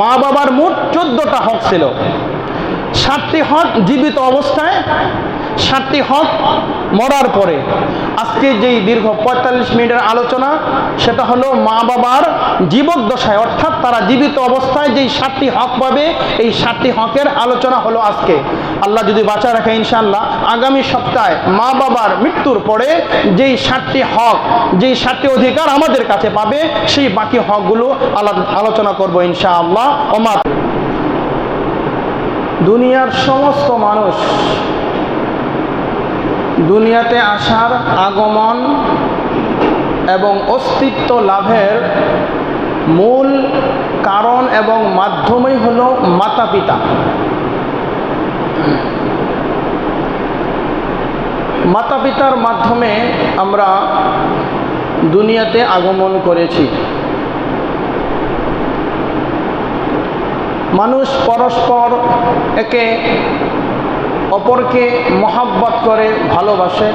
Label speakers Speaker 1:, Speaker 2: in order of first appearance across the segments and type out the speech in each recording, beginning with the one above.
Speaker 1: মা বাবার মোট 14টা হক ছিল। 7টি হক জীবিত অবস্থায়, 7টি হক মরার পরে। আজকে যেই দীর্ঘ 45 মিনিটের আলোচনা, সেটা হলো মা বাবার জীবদ্দশায়, অর্থাৎ তারা জীবিত অবস্থায় যেই 7টি হক পাবে, এই 7টি হকের আলোচনা হলো আজকে। আল্লাহ যদি বাঁচা রাখে ইনশাআল্লাহ আগামী সপ্তাহে মা বাবার মৃত্যুর পরে যেই 7টি হক, যেই 7টি অধিকার আমাদের কাছে পাবে, সেই বাকি হকগুলো আলোচনা করব ইনশাআল্লাহ। ওমা দুনিয়ার সমস্ত মানুষ দুনিয়াতে আসার, আগমন এবং অস্তিত্ব লাভের মূল কারণ এবং মাধ্যমই হলো মাতা পিতা। মাতা পিতার মাধ্যমে আমরা দুনিয়াতে আগমন করেছি। মানুষ পরস্পর একে অপরকে মহব্বত করে, ভালোবাসে।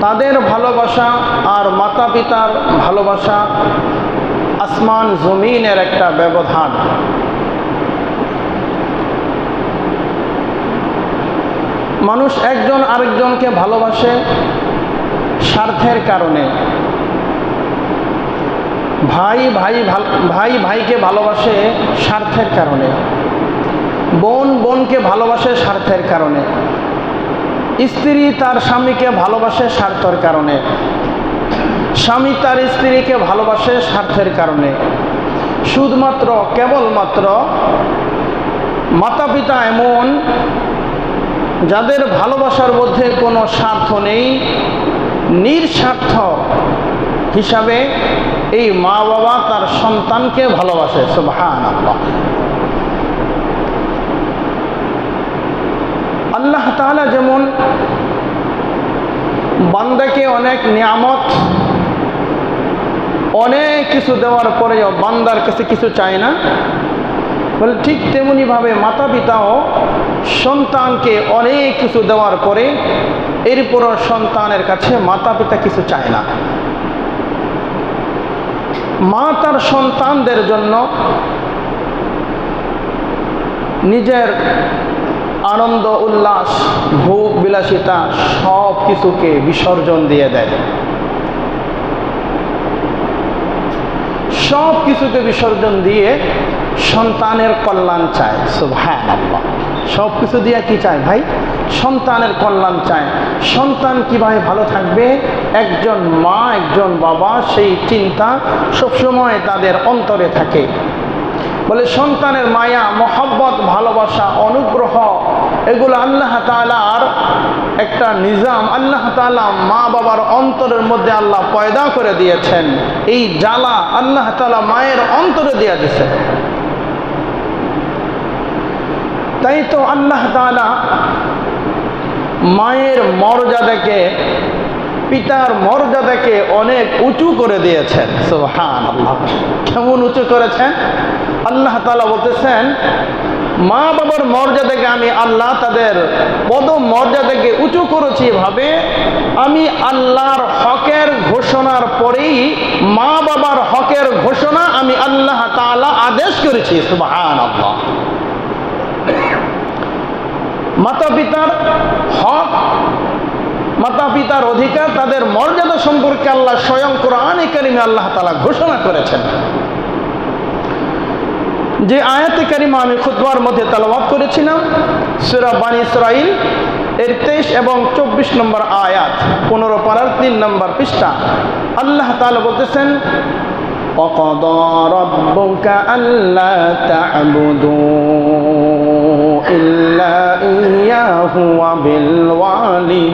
Speaker 1: তাদের ভালোবাসা আর মাতা পিতার ভালোবাসা আসমান জমিনের একটা ব্যবধান। মানুষ একজন আরেকজনকে ভালোবাসে স্বার্থের কারণে। ভাই ভাইকে ভালোবাসে স্বার্থের কারণে, বোন বোনকে ভালোবাসে স্বার্থের কারণে, স্ত্রী তার স্বামীকে ভালোবাসে স্বার্থের কারণে, স্বামী তার স্ত্রীকে ভালোবাসে স্বার্থের কারণে। শুধুমাত্র কেবলমাত্র মাতা পিতা এমন যাদের ভালোবাসার মধ্যে কোনো স্বার্থ নেই, নিঃস্বার্থ হিসাবে এই মা বাবা তার সন্তানকে ভালোবাসে। সুবহানাল্লাহ। আল্লাহ তাআলা যেমন বান্দাকে অনেক নিয়ামত, অনেক কিছু দেওয়ার পরেও বান্দার কাছে কিছু চায় না, বলে ঠিক তেমনিভাবে মাতা পিতাও সন্তানকে অনেক কিছু দেওয়ার পরে এরপরও সন্তানের কাছে মাতা পিতা কিছু চায় না। মা তার সন্তানদের জন্য নিজের আনন্দ, উল্লাস, ভোগ বিলাসিতা সব কিছুকে বিসর্জন দিয়ে দেয়। সব কিছুকে বিসর্জন দিয়ে সন্তানের কল্যাণ চায়। সুবহানাল্লাহ। সব কিছু দিয়ে কি চায় ভাই? সন্তানের কল্যাণ চায়। সন্তান কিভাবে ভালো থাকবে, একজন মা একজন বাবা সেই চিন্তা সবসময় তাদের অন্তরে থাকে। বলে সন্তানের মায়া, মহব্বত, ভালোবাসা, অনুগ্রহ, এগুলো আল্লাহ তাআলার একটা নিজাম। আল্লাহ তাআলা মা বাবার অন্তরের মধ্যে আল্লাহ পয়দা করে দিয়েছেন। এই জ্বালা আল্লাহ তাআলা মায়ের অন্তরে দিয়ে দিয়েছেন। তাই তো আল্লাহ তাআলা মায়ের মর্যাদাকে, পিতার মর্যাদাকে অনেক উঁচু করে দিয়েছেন। সুবহানাল্লাহ। কেমন উঁচু করেছেন? আল্লাহ তাআলা বলতেছেন, মা বাবার মর্যাদাকে আমি আল্লাহ তাদের পদ মর্যাদাকে উঁচু করেছি এভাবে, আমি আল্লাহর হকের ঘোষণার পরেই মা বাবার হকের ঘোষণা আমি আল্লাহ তাআলা আদেশ করেছি। সুবহানাল্লাহ। মাতা পিতার হক, মাতা পিতার অধিকার, তাদের মর্যাদা সম্পর্কে আল্লাহ স্বয়ং কোরআনে কারিমে আল্লাহ তাআলা ঘোষণা করেছেন। যে আয়াতে কারিমা আমি খুতবার মধ্যে তেলাওয়াত করেছিলাম, সূরা বানী ইসরাঈল এর 23 এবং 24 নম্বর আয়াত, 15 পারার 3 নম্বর পৃষ্ঠা। আল্লাহ তাআলা বলতেছেন, وَقَضَى رَبُّكَ أَلَّا تَعْبُدُوا إِلَّا إِيَّاهُ وَبِالْوَالِدَيْنِ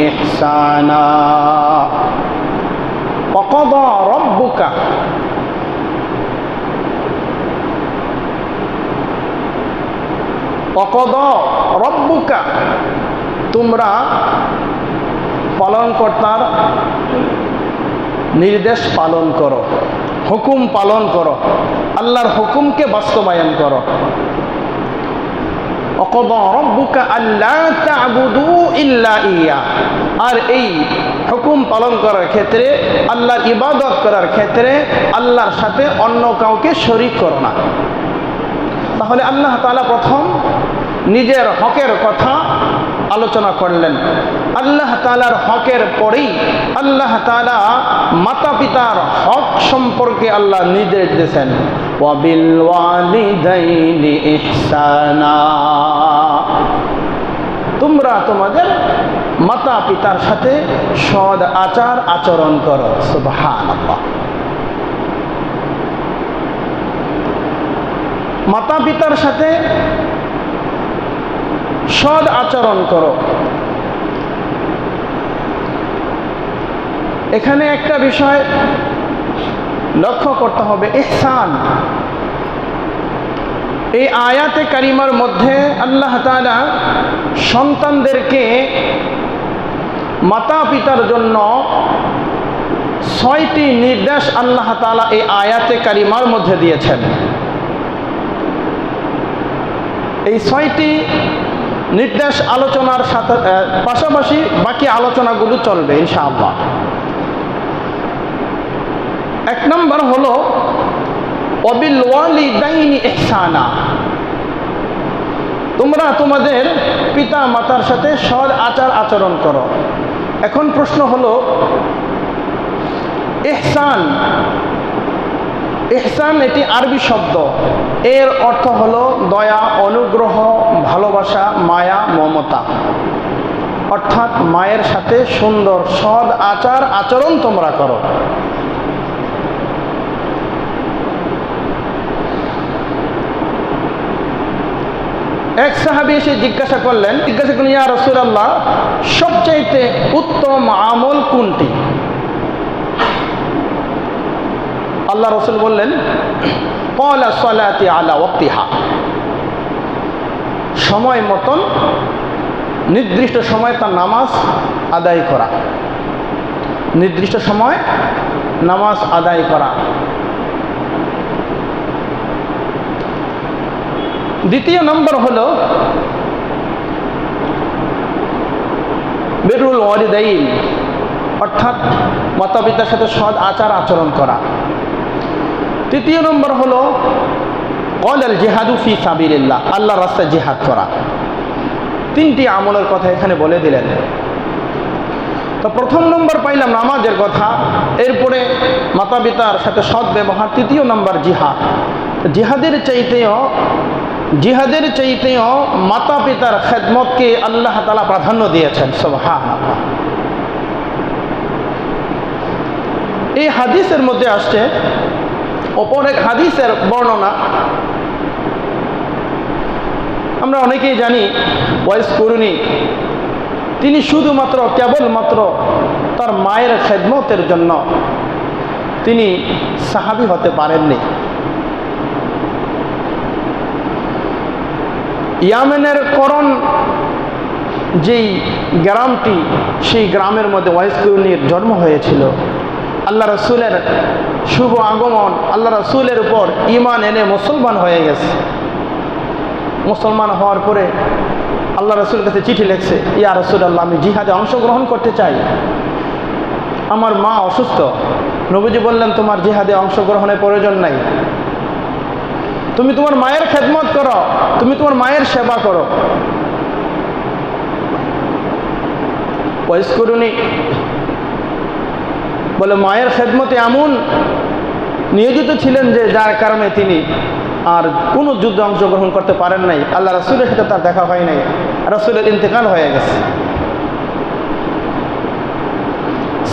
Speaker 1: إِحْسَانًا وَقَضَى رَبُّكَ وَقَضَى رَبُّكَ তোমরা পালনকর্তার নির্দেশ পালন করো, হুকুম পালন করো, আল্লাহর হুকুমকে বাস্তবায়ন করো। وَقَضَى رَبُّكَ أَلَّا تَعْبُدُوا إِلَّا إِيَّاهُ। আর এই হুকুম পালন করার ক্ষেত্রে, আল্লাহর ইবাদত করার ক্ষেত্রে আল্লাহর সাথে অন্য কাউকে শরীক করো না। তাহলে আল্লাহ তাআলা প্রথম নিজের হকের কথা আলোচনা করলেন। আল্লাহ তাআলার হকের পরেই আল্লাহ তাআলা মাতা পিতার হক সম্পর্কে আল্লাহ নির্দেশ দিয়েছেন, ওয়াবিল ওয়ালিদাইনি ইহসানা, তোমরা তোমাদের মাতা পিতার সাথে সৎ আচার আচরণ করো। সুবহানাল্লাহ। মাতা পিতার সাথে সৎ আচরণ করো। এখানে একটা বিষয় লক্ষ্য করতে হবে, ইহসান। এই আয়াতে কারিমার মধ্যে আল্লাহ তাআলা সন্তানদেরকে মাতা পিতার জন্য 6টি নির্দেশ আল্লাহ তাআলা এই আয়াতে কারিমার মধ্যে দিয়েছেন। এই 6টি নির্দেশ আলোচনার সাথে পাশাপাশি বাকি আলোচনাগুলো চলবে ইনশাআল্লাহ। 1 নম্বর হলো ওয়াবিল ওয়ালিদাইনি ইহসানা, তোমরা তোমাদের পিতা মাতার সাথে সৎ আচার আচরণ করো। এখন প্রশ্ন হলো, ইহসান, ইহসান এটি আরবি শব্দ, এর অর্থ হলো দয়া, অনুগ্রহ, ভালোবাসা, মায়া, মমতা। অর্থাৎ মায়ের সাথে সুন্দর সৎ আচার আচরণ তোমরা করো। এক সাহাবী এসে জিজ্ঞাসা করলেন, ইয়া রাসূলুল্লাহ, সবচাইতে উত্তম আমল কোনটি? আল্লাহ রাসূল বললেন, ক্বালা সালাতি আলা ওয়াক্তিহা, সময় মতন নির্দিষ্ট সময় তার নামাজ আদায় করা। নির্দিষ্ট সময় নামাজ আদায় করা। দ্বিতীয় নম্বর হলো বিরুল ওয়ালিদাইন, অর্থাৎ মাতা পিতার সাথে সৎ আচার আচরণ করা। তৃতীয় নম্বর হলো ক্বালাল জিহাদু ফি সাবিলিল্লাহ, আল্লাহর রাস্তায় জিহাদ করা। 3টি আমলের কথা এখানে বলে দিলেন। তো প্রথম নম্বর পাইলাম নামাজের কথা, এরপরে মাতা পিতার সাথে সৎ ব্যবহার, তৃতীয় নম্বর জিহাদ। জিহাদের চাইতেও মাতা পিতার খেদমতকে আল্লাহ তাআলা প্রাধান্য দিয়েছেন। সুবহানাল্লাহ। এই হাদিসের মধ্যে আসছে, অপর এক হাদিসের বর্ণনা আমরা অনেকেই জানি, ওয়াইস করুনি, তিনি শুধুমাত্র কেবলমাত্র তার মায়ের খেদমতের জন্য তিনি সাহাবী হতে পারেননি। ইয়ামেনের করণ যেই গ্রামটি, সেই গ্রামের মধ্যে ওয়াইস করুনির জন্ম হয়েছিল। আল্লাহ রাসূলের শুভ আগমন, আল্লাহ রাসূলের উপর ঈমান এনে মুসলমান হয়ে গেছে। মুসলমান হওয়ার পরে আল্লাহ রাসূলের কাছে চিঠি লিখছে, ইয়া রাসূলুল্লাহ, আমি জিহাদে অংশগ্রহণ করতে চাই, আমার মা অসুস্থ। নবীজি বললেন, তোমার জিহাদে অংশগ্রহণের প্রয়োজন নাই, তুমি তোমার মায়ের খেদমত করো, তুমি তোমার মায়ের সেবা করো। ওয়াইস করুনি বলে মায়ের খেদমতে এমন নিয়োজিত ছিলেন যে যার কারণে তিনি আর কোনো যুদ্ধে অংশগ্রহণ করতে পারেন নাই। আল্লাহ রাসূলের সাথে তার দেখা হয় নাই, রাসূলের ইন্তেকাল হয়ে গেছে।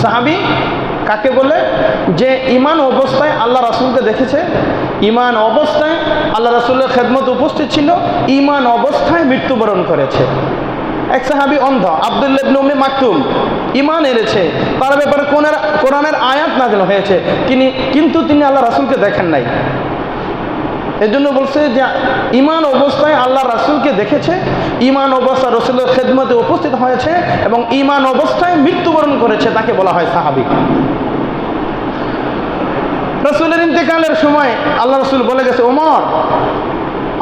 Speaker 1: সাহাবী কাকে বলে? যে ঈমান অবস্থায় আল্লাহ রাসূলকে দেখেছে, ঈমান অবস্থায় আল্লাহ রাসূলের খেদমত উপস্থিত ছিল, ঈমান অবস্থায় মৃত্যুবরণ করেছে। এক সাহাবী অন্ধ, আব্দুল্লাহ ইবনে উম্মে মাকতুম, ঈমান এনেছে, তার ব্যাপারে কোরআনের আয়াত নাযিল হয়েছে, কিন্তু তিনি আল্লাহ রাসূলকে দেখেন নাই। এজন্য বলছে যে ঈমান অবস্থায় আল্লাহ রাসূলকে দেখেছে, ঈমান অবস্থায় রাসূলের খেদমতে উপস্থিত হয়েছে এবং ঈমান অবস্থায় মৃত্যুবরণ করেছে, তাকে বলা হয় সাহাবী। রাসূলের ইন্তেকালের সময় আল্লাহ রাসূল বলে গেছে, ওমর,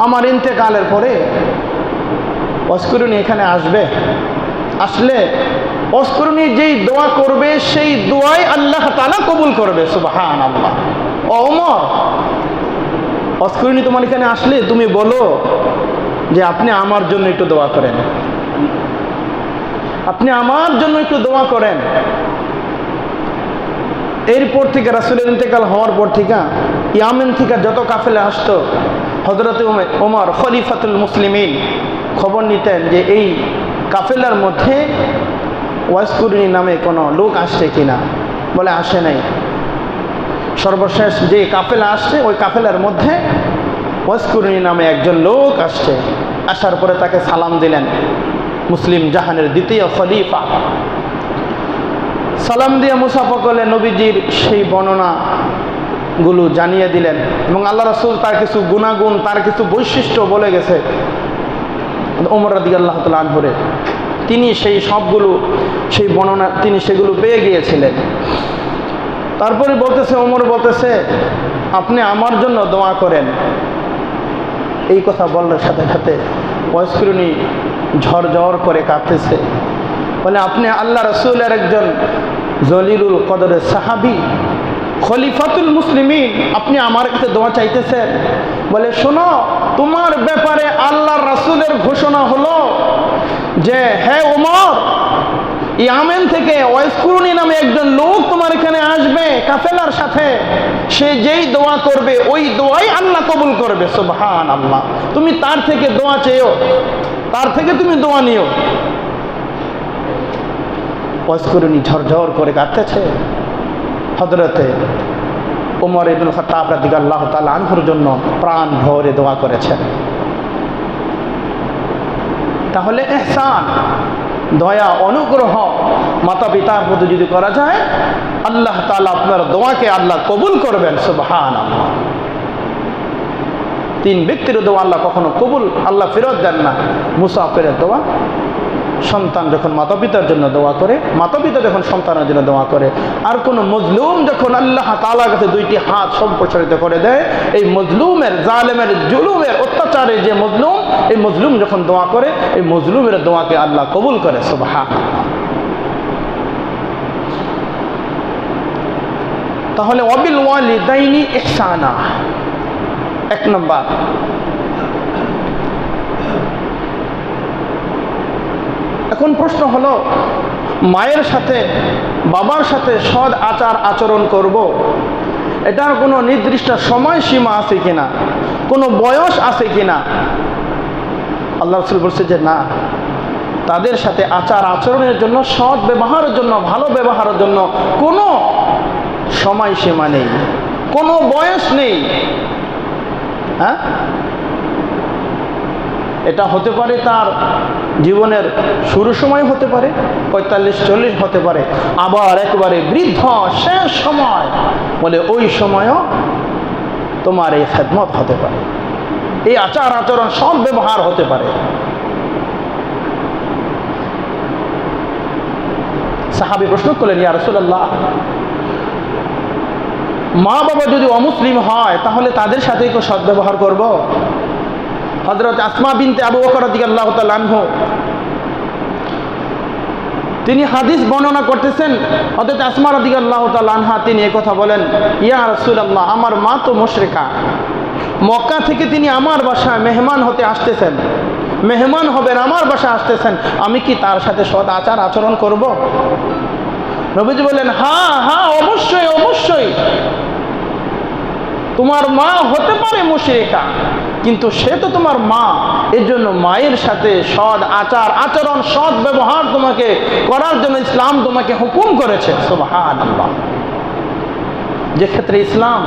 Speaker 1: আমার ইন্তেকালের পরে ওয়াইস করুনি এখানে আসবে, আসলে অস্করণী যেই দোয়া করবে সেই দোয়াই আল্লাহ তাআলা কবুল করবে। সুবহানাল্লাহ। ও ওমর, অস্করণী তোমার এখানে আসলে তুমি বলো যে আপনি আমার জন্য একটু দোয়া করেন, আপনি আমার জন্য একটু দোয়া করেন। এরপর থেকে রাসূলের ইন্তেকাল হওয়ার পর থেকে ইয়ামেন থেকে যত কাফেলা আসতো, হযরত ওমর খলিফাতুল মুসলিমিন খবর নিতেন যে এই কাফেলার মধ্যে ওয়াসকুরনি নামে কোনো লোক আসছে কিনা। বলে আসে নাই। সর্বশেষ যে কাফেলা আসছে ওই কাফেলার মধ্যে ওয়াসকুরনি নামে একজন লোক আসছে। আসার পরে তাকে সালাম দিলেন মুসলিম জাহানের দ্বিতীয় খলিফা। সালাম দিয়ে মুসাফা করলে নবীজির সেই বর্ণনাগুলো জানিয়ে দিলেন এবং আল্লাহ রাসূল তার কিছু গুণাগুণ, তার কিছু বৈশিষ্ট্য বলে গেছে ওমর রাদিয়াল্লাহু তাআলা আনহুরে। তিনি সেই সবগুলো, সেই বর্ণনা তিনি সেগুলো পেয়ে গিয়েছিলেন। তারপরে বলতেছে, ওমর বলতেছে আপনি আমার জন্য দোয়া করেন। এই কথা বলার সাথে সাথে ওয়াসকুরনি ঝরঝর করে কাঁদতেছে। বলে আপনি আল্লাহ রাসূলের একজন জলিলুল কদরের সাহাবী, খলিফাতুল মুসলিমিন, আপনি আমার কাছে দোয়া চাইতেছেন। বলে শোনো, তোমার ব্যাপারে আল্লাহর রাসূলের ঘোষণা হলো যে হে ওমর, ইয়ামেন থেকে ওয়াসকুরনি নামে একজন লোক তোমার এখানে আসবে কাফেলার সাথে। সে যেই দোয়া করবে ওই দোয়াই আল্লাহ কবুল করবে। সুবহানাল্লাহ। তুমি তার থেকে দোয়া চেয়েও, তার থেকে তুমি দোয়া নিও। ওয়াসকুরনি ঝরঝর করে কাঁদতেছে। হযরতে ওমর ইবনে খাত্তাব রাদিয়াল্লাহু তাআলা আনহুর জন্য প্রাণ ভরে দোয়া করেছেন। তাহলে ইহসান, দয়া, অনুগ্রহ মাতা পিতার প্রতি যদি করা যায়, আল্লাহ তাআলা আপনার দোয়াকে আল্লাহ কবুল করবেন। সুবহানাল্লাহ। 3 ব্যক্তির দোয়া আল্লাহ কখনো কবুল, আল্লাহ ফেরত দেন না। মুসাফিরের দোয়া, সন্তান যখন মাতা পিতার জন্য দোয়া করে, মাতা পিতা যখন সন্তানের জন্য দোয়া করে, আর কোন মজলুম যখন আল্লাহ তাআলার কাছে 2টি হাত সম্প্রসারিত করে দেয়, এই মজলুমের, জালেমের, জুলুমের, অত্যাচারের যে মজলুম, এই মজলুম যখন দোয়া করে, এই মজলুমের দোয়াকে আল্লাহ কবুল করে। সুবহানাল্লাহ। তাহলে ওয়াবিল ওয়ালিদাইনি ইহসানা 1 নম্বর। এখন প্রশ্ন হলো, মায়ের সাথে বাবার সাথে সৎ আচার আচরণ করব, এটার কোনো নির্দিষ্ট সময়সীমা আছে কিনা, কোনো বয়স আছে কিনা? আল্লাহ রাসূল বলছে যে না, তাদের সাথে আচার আচরণের জন্য, সৎ ব্যবহারের জন্য, ভালো ব্যবহারের জন্য কোনো সময়সীমা নেই, কোনো বয়স নেই। হ্যাঁ, এটা হতে পারে তার জীবনের শুরু সময়, হতে পারে 45-40 হতে পারে, আবার একেবারে বৃদ্ধ শেষ সময়, বলে ওই সময়ও তোমার এই খেদমত হতে পারে, এই আচার আচরণ সব ব্যবহার হতে পারে। সাহাবী প্রশ্ন করলেন, ইয়া রাসূলুল্লাহ, মা বাবা যদি অমুসলিম হয় তাহলে তাদের সাথে কেউ সদ্ব্যবহার করব? হযরত আসমা বিনতে আবু বকর রাদিয়াল্লাহু তাআলা আনহু তিনি হাদিস বর্ণনা করতেছেন। হযরত আসমা রাদিয়াল্লাহু তাআলা আনহা তিনি এই কথা বলেন, ইয়া রাসূলুল্লাহ, আমার মা তো মুশরিকা, মক্কা থেকে তিনি আমার বাসায় মেহমান হতে আসতেছেন, মেহমান হবেন, আমার বাসায় আসতেছেন, আমি কি তার সাথে সৎ আচার আচরণ করব? নবীজি বললেন, হ্যাঁ হ্যাঁ, অবশ্যই অবশ্যই। তোমার মা হতে পারে মুশরিকা, কিন্তু সে তো তোমার মা, এর জন্য মায়ের সাথে সৎ আচার আচরণ, সৎ ব্যবহার তোমাকে করার জন্য ইসলাম তোমাকে হুকুম করেছে। সুবহানাল্লাহ। যে ক্ষেত্রে ইসলাম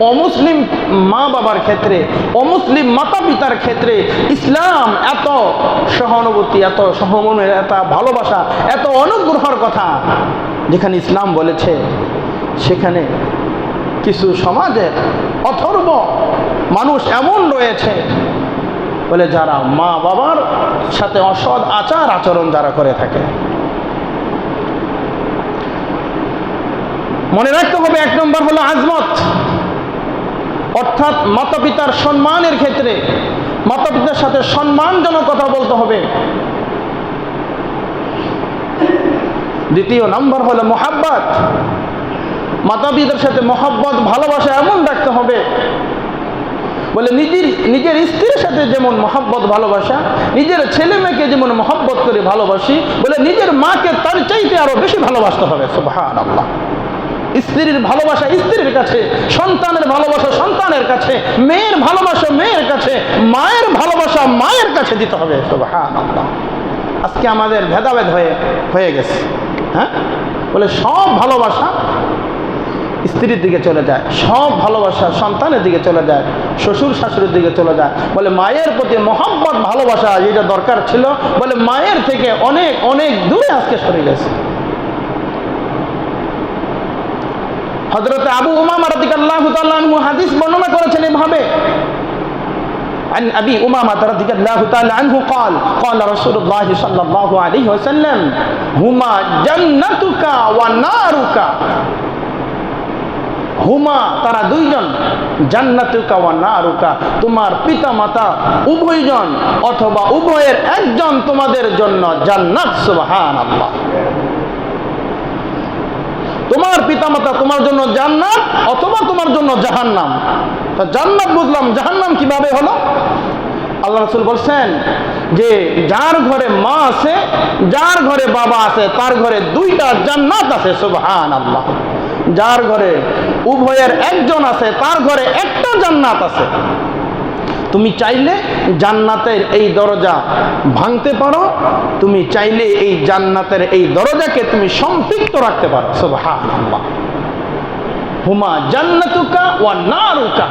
Speaker 1: অমুসলিম মা বাবার ক্ষেত্রে, অমুসলিম মাতা পিতার ক্ষেত্রে ইসলাম এত সহানুভূতি, এত সহমনের, এত ভালোবাসা, এত অনুগ্রহের কথা যেখানে ইসলাম বলেছে, সেখানে কিছু সমাজের অথর্ব মানুষ এমন রয়েছে বলে যারা মা বাবার সাথে অসৎ আচার আচরণ যারা করে থাকে। মনে রাখতে হবে, 1 নম্বর হলো আজমত, অর্থাৎ মাতা পিতার সম্মানের ক্ষেত্রে মাতা পিতার সাথে সম্মানজনক কথা বলতে হবে। দ্বিতীয় নম্বর হলো মোহাব্বত। মাতা পিতার সাথে মহব্বত ভালোবাসা এমন রাখতে হবে, বলে নিজের স্ত্রীর সাথে যেমন মহব্বত ভালোবাসা, নিজের ছেলে মেয়েকে যেমন মহব্বত করে ভালোবাসি, বলে নিজের মাকে তার চাইতে আরো বেশি ভালোবাসতে হবে। সুবহানাল্লাহ। স্ত্রীর ভালোবাসা স্ত্রীর কাছে, সন্তানের ভালোবাসা সন্তানের কাছে, মেয়ের ভালোবাসা মেয়ের কাছে, মায়ের ভালোবাসা মায়ের কাছে দিতে হবে। সুবহানাল্লাহ। আজকে আমাদের ভেদাভেদ হয়ে গেছে। হ্যাঁ, বলে সব ভালোবাসা স্ত্রীর দিকে চলে যায়, সব ভালোবাসা সন্তানের দিকে চলে যায়, শ্বশুর শাশুড়ির দিকে চলে যায়। বলে মায়ের প্রতি মহব্বত ভালোবাসা যেটা দরকার ছিল, বলে মায়ের থেকে অনেক অনেক দূরে আজকে সরে গেছে। হযরত আবু উমামা রাদিয়াল্লাহু তাআলা আনহু হাদিস বর্ণনা করেছেন এভাবে, عن أبي أمامة رضي الله تعالى عنه قال قال رسول الله صلى الله عليه وسلم هما جنتك ونارك হুমা, তারা দুইজন, জান্নাতুকা ওয়া নারুকা, তোমার পিতা মাতা উভয়জন অথবা উভয়ের একজন তোমাদের জন্য জান্নাত। সুবহানাল্লাহ। তোমার পিতা মাতা তোমার জন্য জান্নাত অথবা তোমার জন্য জাহান্নাম। তো জান্নাত বুঝলাম, জাহান্নাম কিভাবে হলো? আল্লাহ রাসূল বলছেন যে যার ঘরে মা আছে, যার ঘরে বাবা আছে, তার ঘরে দুইটা জান্নাত আছে। সুবহানাল্লাহ। যার ঘরে উভয়ের একজন আছে, তার ঘরে একটা জান্নাত আছে। তুমি চাইলে জান্নাতের এই দরজা ভাঙতে পারো, তুমি চাইলে এই জান্নাতের এই দরজাকে তুমি সম্পৃক্ত রাখতে পারো। সুবহানাল্লাহ। হুমা জান্নাতুকা ওয়া নারুকা।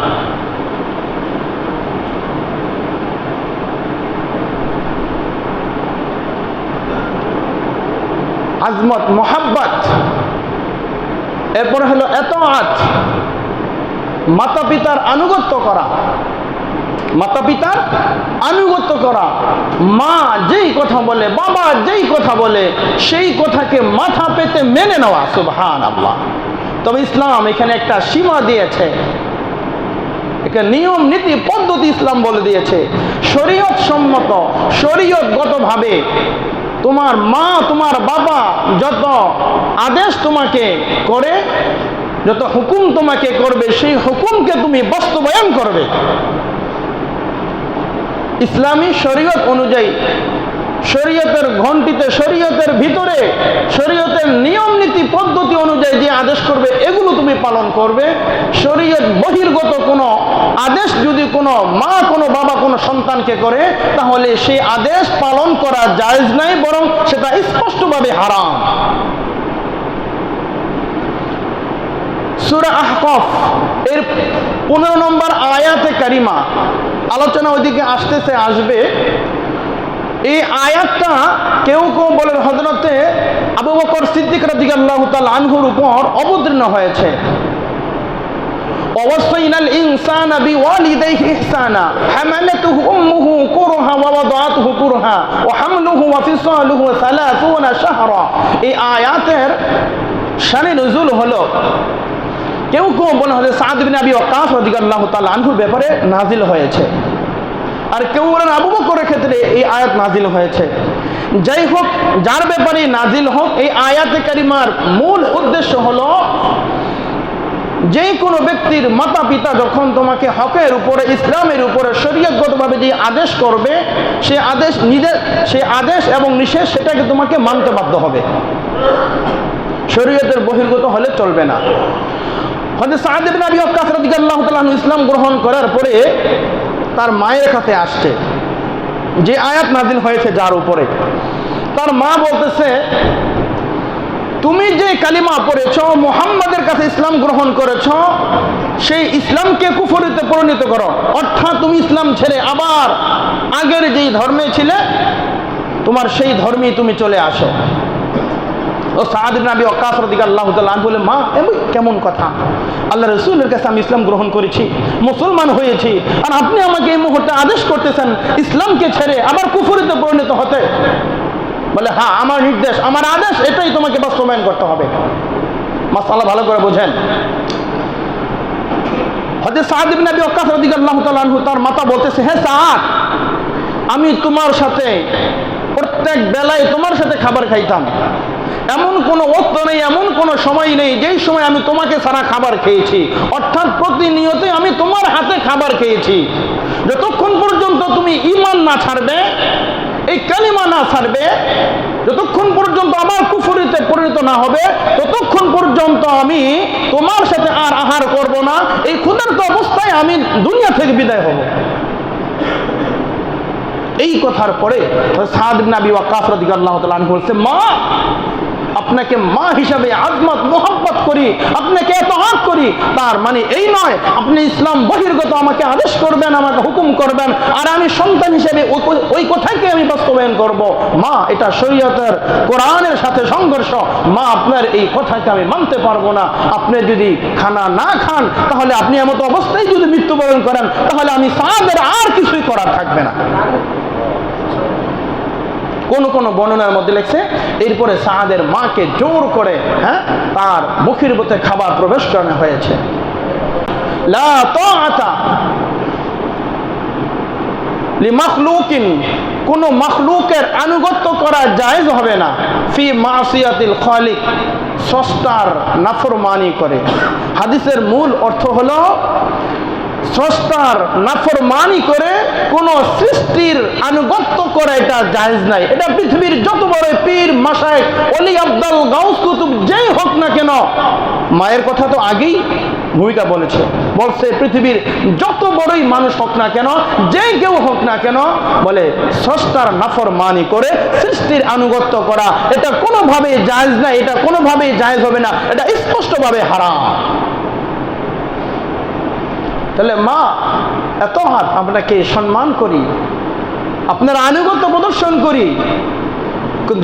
Speaker 1: আজমত, মোহাব্বত, এরপর হলো এতাআত, মাতা পিতার আনুগত্য করা। মাতা পিতার আনুগত্য করা, মা যেই কথা বলে, বাবা যেই কথা বলে, সেই কথাকে মাথা পেতে মেনে নেওয়া। সুবহানাল্লাহ। তবে ইসলাম এখানে একটা সীমা দিয়েছে, একটা নিয়ম নীতি পদ্ধতি ইসলাম বলে দিয়েছে। শরীয়ত সম্মত, শরীয়তগতভাবে তোমার মা তোমার বাবা যত আদেশ তোমাকে করে, যত হুকুম তোমাকে করবে, সেই হুকুমকে তুমি বাস্তবায়ন করবে। ইসলামী শরীয়ত অনুযায়ী, শরীয়তের ঘণ্টিতে, শরীয়তের ভিতরে, শরীয়তের নিয়ম নীতি পদ্ধতি অনুযায়ী যে আদেশ করবে এগুলো তুমি পালন করবে। শরীয়ত বহির্গত কোনো আদেশ যদি কোনো মা কোনো বাবা কোনো সন্তানকে করে, তাহলে সেই আদেশ পালন করা জায়েজ নাই, বরং সেটা স্পষ্টভাবে হারাম। সূরা আহকাফ এর 15 নম্বর আয়াতে কারিমা, আলোচনা ওইদিকে আসবে। এই আয়াতটা কেউ বলে হযরতে আবু বকর সিদ্দিক রাদিয়াল্লাহু তাআলা আনহুর উপর অবতীর্ণ হয়েছে। ওয়াসাইনাল ইনসানা বিওয়ালিদাইহি ইহসানা হামালাতুহু উম্মুহু কুরহা ওয়া ওয়াদাআতুহু কুরহা ওয়া হামলুহু ওয়া ফিসালুহু 30 শাহরা। এই আয়াতের শানে নুজুল হলো, কেউ বলে হযরত সাদ ইবনে আবি ওয়াক্কাস রাদিয়াল্লাহু তাআলা আনহুর ব্যাপারে নাজিল হয়েছে, আর কেউ বলেন আবু বকরের ক্ষেত্রে এই আয়াত নাজিল হয়েছে। যাই হোক, যার ব্যাপারে নাজিল হোক, এই আয়াতে কারিমার মূল উদ্দেশ্য হলো যে কোনো ব্যক্তির মাতা পিতা যখন তোমাকে হকের উপরে, ইসলামের উপরে শরীয়তগতভাবে যে আদেশ করবে, সে আদেশ এবং নিষেধ সেটাকে তোমাকে মানতে বাধ্য হবে। শরীয়তের বহির্গত হলে চলবে না। হযরত সাদ ইবনে আবি ওয়াক্কাস রাদিয়াল্লাহু তাআলা ইসলাম গ্রহণ করার পরে তার মায়ের কাছে আসছে যে আয়াত নাজিল হয়েছে যার উপরে। তার মা বলতেছে, তুমি যে কালিমা পড়েছ, মুহাম্মাদের কাছে ইসলাম গ্রহণ করেছ, সেই ইসলামকে কুফরিতে পরিণত করো, অর্থাৎ তুমি ইসলাম ছেড়ে আবার আগের যেই ধর্মে ছিলে তোমার সেই ধর্মেই তুমি চলে আসো। ও সাদ ইবনে আবি ওয়াক্কাস রাদিয়াল্লাহু তাআলা আনহু বলে, মা কেমন কথা, আল্লাহ রাসূলের কাছে আমি ইসলাম গ্রহণ করেছি, মুসলমান হয়েছি, আর আপনি আমাকে এই মুহূর্তে আদেশ করতেছেন ইসলামকে ছেড়ে আবার কুফরিতে পরিণত হতে? বলে, হ্যাঁ, আমার নির্দেশ, আমার আদেশ, এটাই তোমাকে বাস্তবায়ন করতে হবে। মাসআলা ভালো করে বোঝেন। হযরত সাদ ইবনে আবি ওয়াক্কাস রাদিয়াল্লাহু তাআলা আনহু তার মাতা বলতেছে, হে সাদ, আমি তোমার সাথে প্রত্যেক বেলায় তোমার সাথে খাবার খাইতাম, এমন কোনো ওয়াক্ত নেই, এমন কোনো সময় নেই যেই সময় আমি তোমাকে ছাড়া খাবার খেয়েছি। অর্থাৎ প্রতিনিয়তই আমি তোমার হাতে খাবার খেয়েছি। যতক্ষণ পর্যন্ত তুমি ঈমান না ছাড়বে, এই কালিমা না ছাড়বে, যতক্ষণ পর্যন্ত আমার কুফরিতে পরিণত না হবে, ততক্ষণ পর্যন্ত আমি তোমার সাথে আর আহার করব না। এই ক্ষুধার্ত অবস্থায় আমি দুনিয়া থেকে বিদায় হব। এই কথার পরে সাদ ইবনে আবি ওয়াক্কাস রাদিয়াল্লাহু তাআলা আনহু বলছে, মা, আপনাকে মা হিসাবে আজমত মোহাব্বত করি, আপনাকে এতহাত করি। তার মানে এই নয় আপনি ইসলাম বহির্গত আমাকে আদেশ করবেন, আমাকে হুকুম করবেন, আর আমি সন্তান হিসেবে ওই কথাকে আমি বাস্তবায়ন করব। মা, এটা শরীয়তের কোরআনের সাথে সংঘর্ষ। মা, আপনার এই কথাকে আমি মানতে পারবো না। আপনি যদি খানা না খান, তাহলে আপনি এমতো অবস্থায় যদি মৃত্যুবরণ করেন, তাহলে আমি সাদের আর কিছুই করার থাকবে না। কোন কোন বর্ণনার মধ্যে লেখছে, এরপরে সাদের মাকে জোর করে তার মুখের মধ্যে খাবার প্রবেশ করানো হয়েছে। লা তাআতা লিমাখলুকিন, কোন মাখলুকের আনুগত্য করা জায়েজ হবে না ফি মাসিয়াতিল খালিক, স্রষ্টার নাফরমানি করে। হাদিসের মূল অর্থ হলো স্রষ্টার নাফরমানি করে কোন সৃষ্টির আনুগত্য করা এটা জায়েজ নাই। এটা পৃথিবীর যত বড় পীর, মাশায়েখ, ওলি, আব্দাল, গাউস, কুতুব যেই হোক না কেন, মায়ের কথা তো আগেই ভূমিকা বলছে পৃথিবীর যত বড়ই মানুষ হোক না কেন, যে কেউ হোক না কেন, বলে স্রষ্টার নাফরমানি করে সৃষ্টির আনুগত্য করা এটা কোনোভাবেই জায়েজ নাই, এটা কোনোভাবেই জায়েজ হবে না, এটা স্পষ্টভাবে হারাম। তাহলে মা, এত হাত আপনাকে সম্মান করি, আপনার আনুগত্য প্রদর্শন করি,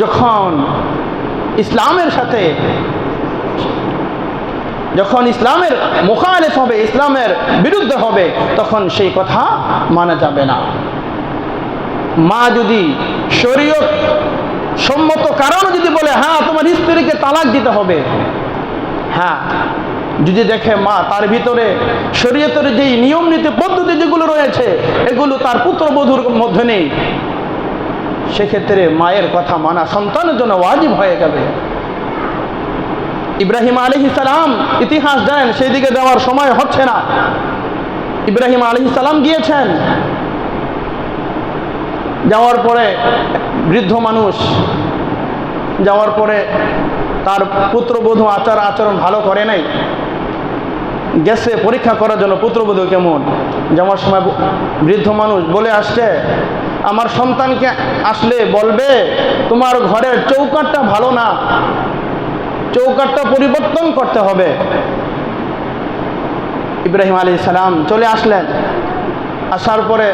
Speaker 1: যখন ইসলামের সাথে, যখন ইসলামের মুখালিফ হবে, ইসলামের বিরুদ্ধে হবে, তখন সেই কথা মানা যাবে না। মা যদি শরীয়ত সম্মত কারণ যদি বলে হ্যাঁ তোমার স্ত্রীকে তালাক দিতে হবে, হ্যাঁ, যদি দেখে মা তার ভিতরে শরীয়তের যেই নিয়ম নীতি পদ্ধতি যেগুলো রয়েছে এগুলো তার পুত্রবধূর মধ্যে নেই, সেক্ষেত্রে মায়ের কথা মানা সন্তানের জন্য ওয়াজিব হয়ে যাবে। ইব্রাহিম আলাইহিস সালাম ইতিহাস জানেন, সেই দিকে যাওয়ার সময় হচ্ছে না। ইব্রাহিম আলাইহিস সালাম গিয়েছেন, যাওয়ার পরে বৃদ্ধ মানুষ, যাওয়ার পরে তার পুত্রবধূ আচরণ ভালো করে নাই, গেছে পরীক্ষা করার জন্য পুত্রবধূ কেমন। যাওয়ার সময় বৃদ্ধ মানুষ বলে আসছে, আমার সন্তানকে আসলে বলবে তোমার ঘরের চৌকাঠটা ভালো না, চৌকাঠটা পরিবর্তন করতে হবে। ইব্রাহিম আলাইহিস সালাম চলে আসলেন, আসার পরে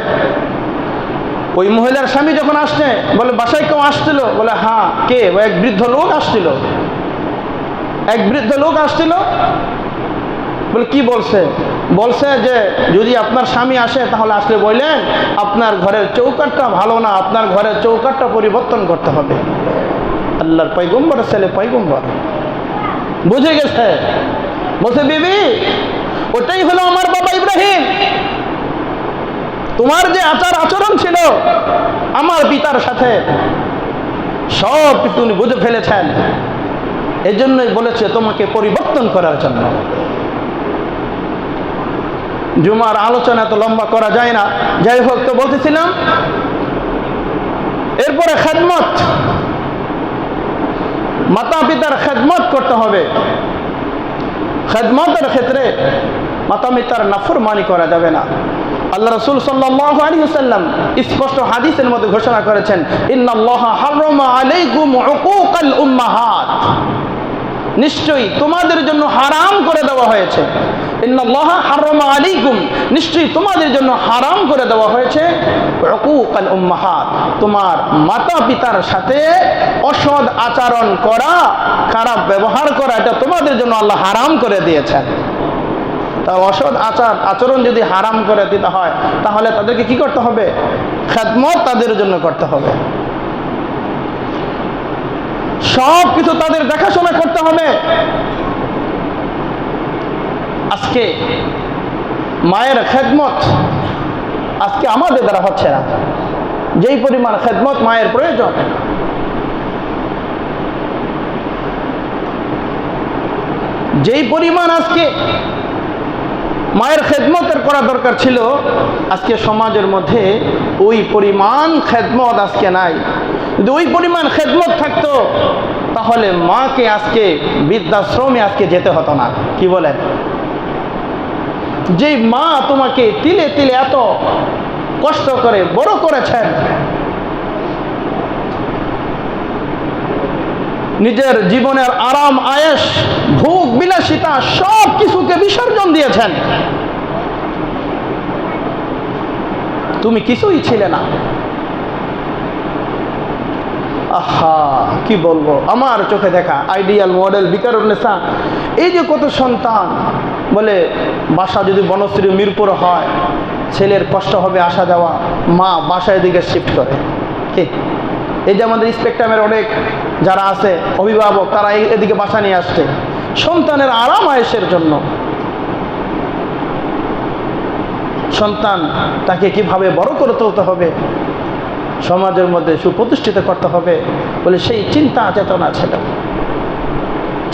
Speaker 1: ওই মহিলার স্বামী যখন আসছে, বলে বাসায় কেউ আসছিল? বলে হ্যাঁ। কে? এক বৃদ্ধ লোক আসছিল। এক বৃদ্ধ লোক আসছিল। বলে কি বলছে? বলছে যে যদি আপনার স্বামী আসে তাহলে আসলে বললেন আপনার ঘরের চৌকাঠটা ভালো না, আপনার ঘরের চৌকাঠটা পরিবর্তন করতে হবে। আল্লাহর পয়গম্বর ছেলে পয়গম্বর বুঝে গেছে। বলছে বিবি, ওটাই হলো আমার বাবা ইব্রাহিম, তোমার যে আচরণ ছিল আমার পিতার সাথে সব কিছু উনি বুঝে ফেলেছেন, এজন্যই বলেছে তোমাকে পরিবর্তন করার জন্য। জুমার আলোচনা তো লম্বা করা যায় না, যাই হোক, তো বলতেছিলাম এরপরে খেদমত, মাতা পিতার খেদমত করতে হবে। খেদমতের ক্ষেত্রে মাতা পিতার নাফরমানি করা যাবে না। আল্লাহ রাসূল সাল্লাল্লাহু আলাইহি ওয়াসাল্লাম স্পষ্ট হাদিসের মধ্যে ঘোষণা করেছেন, ইন্নাল্লাহা হারামা আলাইকুম উকুকাল উম্মাহাত, নিশ্চয়ই তোমাদের জন্য হারাম করে দেওয়া হয়েছে। ইন্নাল্লাহা হারামা আলাইকুম, নিশ্চয়ই তোমাদের জন্য হারাম করে দেওয়া হয়েছে উকুকাল উম্মাহাত, তোমার মাতা পিতার সাথে অসৎ আচরণ করা, খারাপ ব্যবহার করা, এটা তোমাদের জন্য আল্লাহ হারাম করে দিয়েছেন। তা অসৎ আচরণ যদি হারাম করে দিতে হয় তাহলে তাদেরকে কি করতে হবে? খেদমত তাদের জন্য করতে হবে, সব কিছু তাদের দেখাশোনা করতে হবে। আজকে মায়ের খেদমত আজকে আমাদের দ্বারা হচ্ছে না, যেই পরিমাণ খেদমত মায়ের প্রয়োজন। যেই পরিমাণ আজকে মায়ের খেদমতের করা দরকার ছিল, আজকে সমাজের মধ্যে ওই পরিমাণ খেদমত আজকে নাই। যদি ওই পরিমাণ খেদমত থাকতো তাহলে মাকে আজকে বৃদ্ধাশ্রমে আজকে যেতে হতো না। কি বলেন? যে মা তোমাকে তিলে তিলে এত কষ্ট করে বড় করেছেন, নিজের জীবনের আরাম আয়েশ ভোগ বিলাসিতা সব কিছুকে বিসর্জন দিয়েছেন, তুমি কিছুই ছিলে না। আহা, কি বলবো, আমার চোখে দেখা আইডিয়াল মডেল বিকারুন্নেসা, এই যে কত সন্তান, বলে বাসা যদি বনশ্রী মিরপুর হয়, ছেলের কষ্ট হবে আসা যাওয়া, মা বাসায় দিকে শিফট করে। কি এই যে আমাদের স্পেকট্রামের অনেক যারা আছে অভিভাবক, তারা এদিকে বাসা নিয়ে আসছে সন্তানের আরাম আয়েশের জন্য। সন্তান তাকে কিভাবে বড় করে তুলতে হবে, সমাজের মধ্যে সুপ্রতিষ্ঠিত করতে হবে বলে সেই চিন্তা চেতনা ছিল।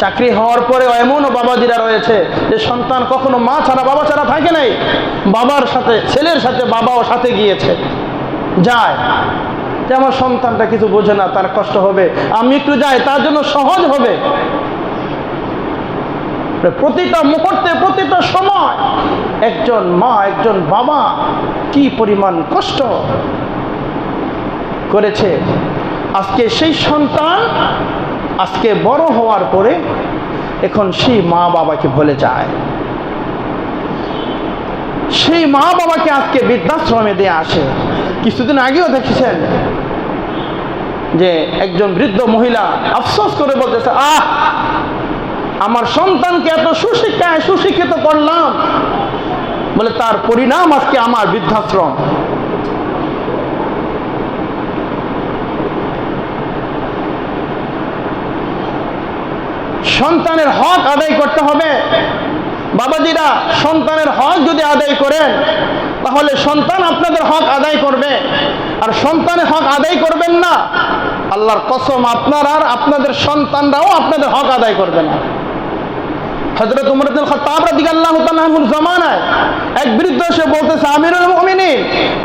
Speaker 1: চাকরি হওয়ার পরেও এমনও বাবাজিরা রয়েছে যে সন্তান কখনো মা ছাড়া বাবা ছাড়া থাকে নাই, বাবার সাথে ছেলের সাথে বাবাও সাথে গিয়েছে যায়, যে আমার সন্তানটা কিছু বোঝে না, তার কষ্ট হবে, আমি একটু যাই, তার জন্য সহজ হবে। প্রতিটা মুহূর্তে প্রতিটা সময় একজন মা একজন বাবা কি পরিমাণ কষ্ট করেছে। আজকে সেই সন্তান আজকে বড় হওয়ার পরে এখন সেই মা বাবাকে ভুলে যায়, সেই মা বাবাকে আজকে বৃদ্ধাশ্রমে দিয়ে আসে। কিছুদিন আগেও দেখেছেন যে একজন বৃদ্ধ মহিলা আফসোস করে বলতেছে, আমার সন্তানকে এত সুশিক্ষায় সুশিক্ষিত করলাম, বলে তার পরিণাম আজকে আমার বৃদ্ধাশ্রম। সন্তানের হক আদায় করতে হবে। বাবাজিরা, সন্তানের হক যদি আদায় করেন তাহলে সন্তান আপনাদের হক আদায় করবে, আর সন্তানের হক আদায় করবেন না, আল্লাহর কসম আপনারা আর আপনাদের সন্তানরাও আপনাদের হক আদায় করবে না। হযরত উমর ইবনে খাত্তাব রাদিয়াল্লাহু তাআলা আনহুর জামানায় এক বৃদ্ধ এসে বলতেছে, আমিরুল মুমিনিন,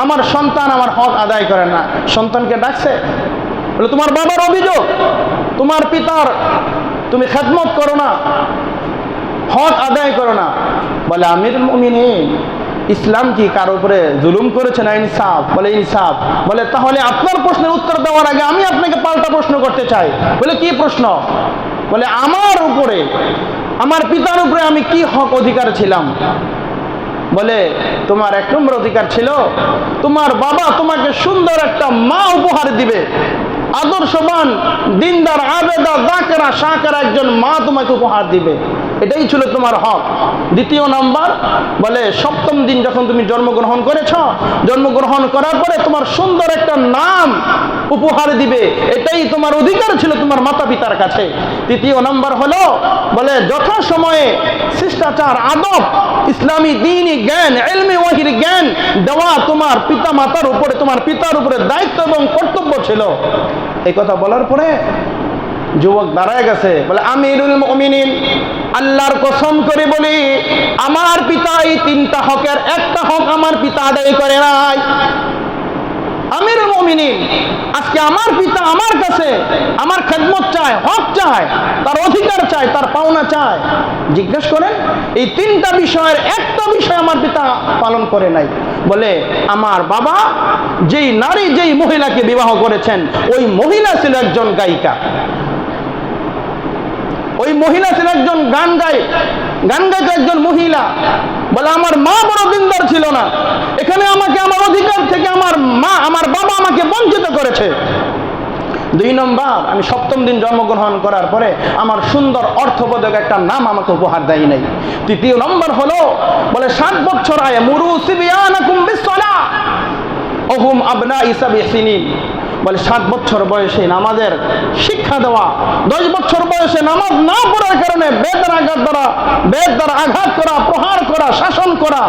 Speaker 1: আমার সন্তান আমার হক আদায় করে না। সন্তানকে ডাকছে, বলে তোমার বাবার অভিযোগ, তোমার পিতার তুমি খেদমত করো না, হক আদায় করো না। বলে আমিরুল মুমিনিন, ইসলাম কি কার উপরে জুলুম করেছে না ইনসাফ? বলে ইনসাফ। বলে তাহলে আপনার প্রশ্নের উত্তর দেওয়ার আগে আমি আপনাকে পাল্টা প্রশ্ন করতে চাই। বলে কি প্রশ্ন? বলে আমার উপরে, আমার পিতার উপরে আমি কি হক অধিকার ছিলাম? বলে তোমার এক নম্বর অধিকার ছিল তোমার বাবা তোমাকে সুন্দর একটা মা উপহার দিবে, আদর্শবান দিনদার আবেদা যাকেরা শাকেরা একজন মা তোমাকে উপহার দিবে, এটাই ছিল তোমার হক। দ্বিতীয় নাম্বার, বলে সপ্তম দিন যখন তুমি জন্মগ্রহণ করেছ, জন্মগ্রহণ করার পরে তোমার সুন্দর একটা নাম উপহার দিবে, এটাই তোমার অধিকার ছিল তোমার মাতা পিতার কাছে। তৃতীয় নাম্বার হলো, বলে যথাসময়ে শিষ্টাচার আদব ইসলামী দ্বীনি জ্ঞান ইলমি ওয়াহির জ্ঞান দেওয়া তোমার পিতা মাতার উপরে, তোমার পিতার উপরে দায়িত্ব এবং কর্তব্য ছিল। এই কথা বলার পরে যুবক দাঁড়ায় গেছে, বলে আমিরুল মুমিনিন, আল্লাহর কসম করে বলি আমার পিতা এই তিনটা হকের একটা হক আমার পিতা আদায় করে নাই। আমিরুল মুমিনিন, আজকে আমার পিতা আমার কাছে আমার খেদমত চায়, হক চায়, তার অধিকার চায়, তার পাওনা চায়। জিজ্ঞেস করেন এই তিনটা বিষয়ের একটা বিষয় আমার পিতা পালন করে নাই। বলে আমার বাবা যেই নারী যেই মহিলাকে বিবাহ করেছেন ওই মহিলা ছিল একজন গায়িকা, ওই মহিলা ছিল একজন গান গাইতো একজন মহিলা। বলে আমার মা বড় দিনদার ছিল না, এখানে আমাকে আমার অধিকার থেকে আমার মা আমার বাবা আমাকে বঞ্চিত করেছে। দুই নম্বর, আমি সপ্তম দিন জন্মগ্রহণ করার পরে আমার সুন্দর অর্থবোধক একটা নাম আমাকে উপহার দেয় নাই। তৃতীয় নম্বর হলো, বলে 7 বছর আয় মুরু সিবিয়ানাকুম বিসসালাহ ওহুম আবনাই সাবঈ সিনিন, বলে 7 বছর বয়সে নামাজের শিক্ষা দেওয়া, 10 বছর বয়সে নামাজ না পড়ার কারণে বেদের দ্বারা আঘাত করা, প্রহার করা, শাসন করা,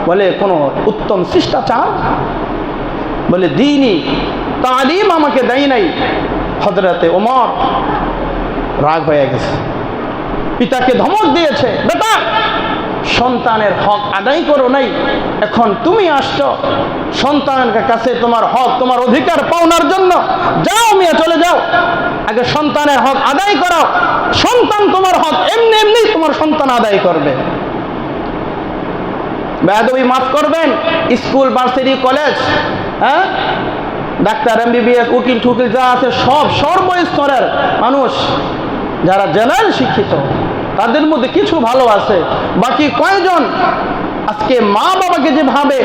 Speaker 1: বলে কোনো উত্তম শিষ্টাচার, বলে দ্বীনি তালিম আমাকে দেয় নাই। হযরতে ওমর রাগ হয়ে গেছে, পিতাকে ধমক দিয়েছে, বেটা সন্তানের হক আদায় করো নাই, এখন তুমি আসছো সন্তানের কাছে তোমার হক তোমার অধিকার পাওনার জন্য, যাও মিয়া চলে যাও, আগে সন্তানের হক আদায় করো, সন্তান তোমার হক এমনি এমনি তোমার সন্তান আদায় করবে। বেয়াদবি মাফ করবেন, স্কুল ভার্সিটি কলেজ, হ্যাঁ ডাক্তার এমবিবিএস উকিল ঠুকিল যা আছে সব সর্বস্তরের মানুষ যারা জেনারেল শিক্ষিত তাদের মধ্যে কিছু ভালো আছে, বাকি কয়জন আজকে মা বাবাকে যেভাবে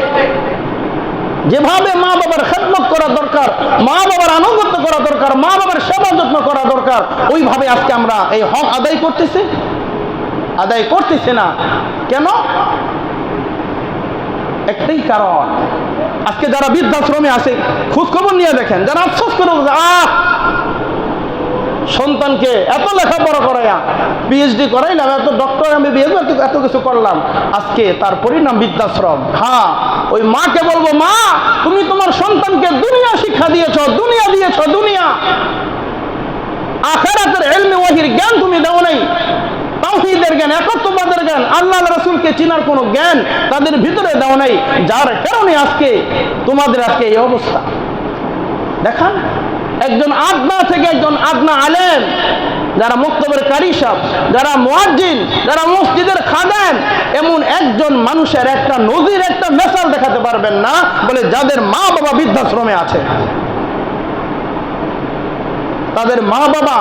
Speaker 1: মা বাবার খেদমত করা দরকার, মা বাবার আনুগত্য করা দরকার, মা বাবার সেবা যত্ন করা দরকার, ওইভাবে আজকে আমরা এই হক আদায় করতেছি না। কেন? একটাই কারণ, আজকে যারা বৃদ্ধাশ্রমে আছে খোঁজ খবর নিয়ে দেখেন, যারা আফসোস করে সন্তানকে এত লেখাপড়া করাইয়া পিএইচডি করাইলাম, এত ডক্টর এমবিবিএস এত কিছু করলাম, আজকে তার পরিণাম বৃদ্ধাশ্রম। হ্যাঁ, ওই মাকে বলবো, মা তুমি তোমার সন্তানকে দুনিয়া শিক্ষা দিয়েছো, দুনিয়া আখিরাতের ইলমে ওয়াহির জ্ঞান তুমি দাও নাই, তাওহীদের জ্ঞান, একত্ববাদের জ্ঞান, আল্লাহ রাসূলকে চিনার কোনো জ্ঞান তাদের ভিতরে দাও নাই, যার কারণে আজকে তোমাদের আজকে এই অবস্থা। দেখান একজন আদনা থেকে একজন আদনা আলেম, যারা মুক্তবের কারি সাহেব, যারা মুয়াজ্জিন, যারা মসজিদের খাদেম, এমন একজন মানুষের একটা নজির একটা মেসাল দেখাতে পারবেন না বলে যাদের মা বাবা বৃদ্ধাশ্রমে আছে। তাদের মা বাবা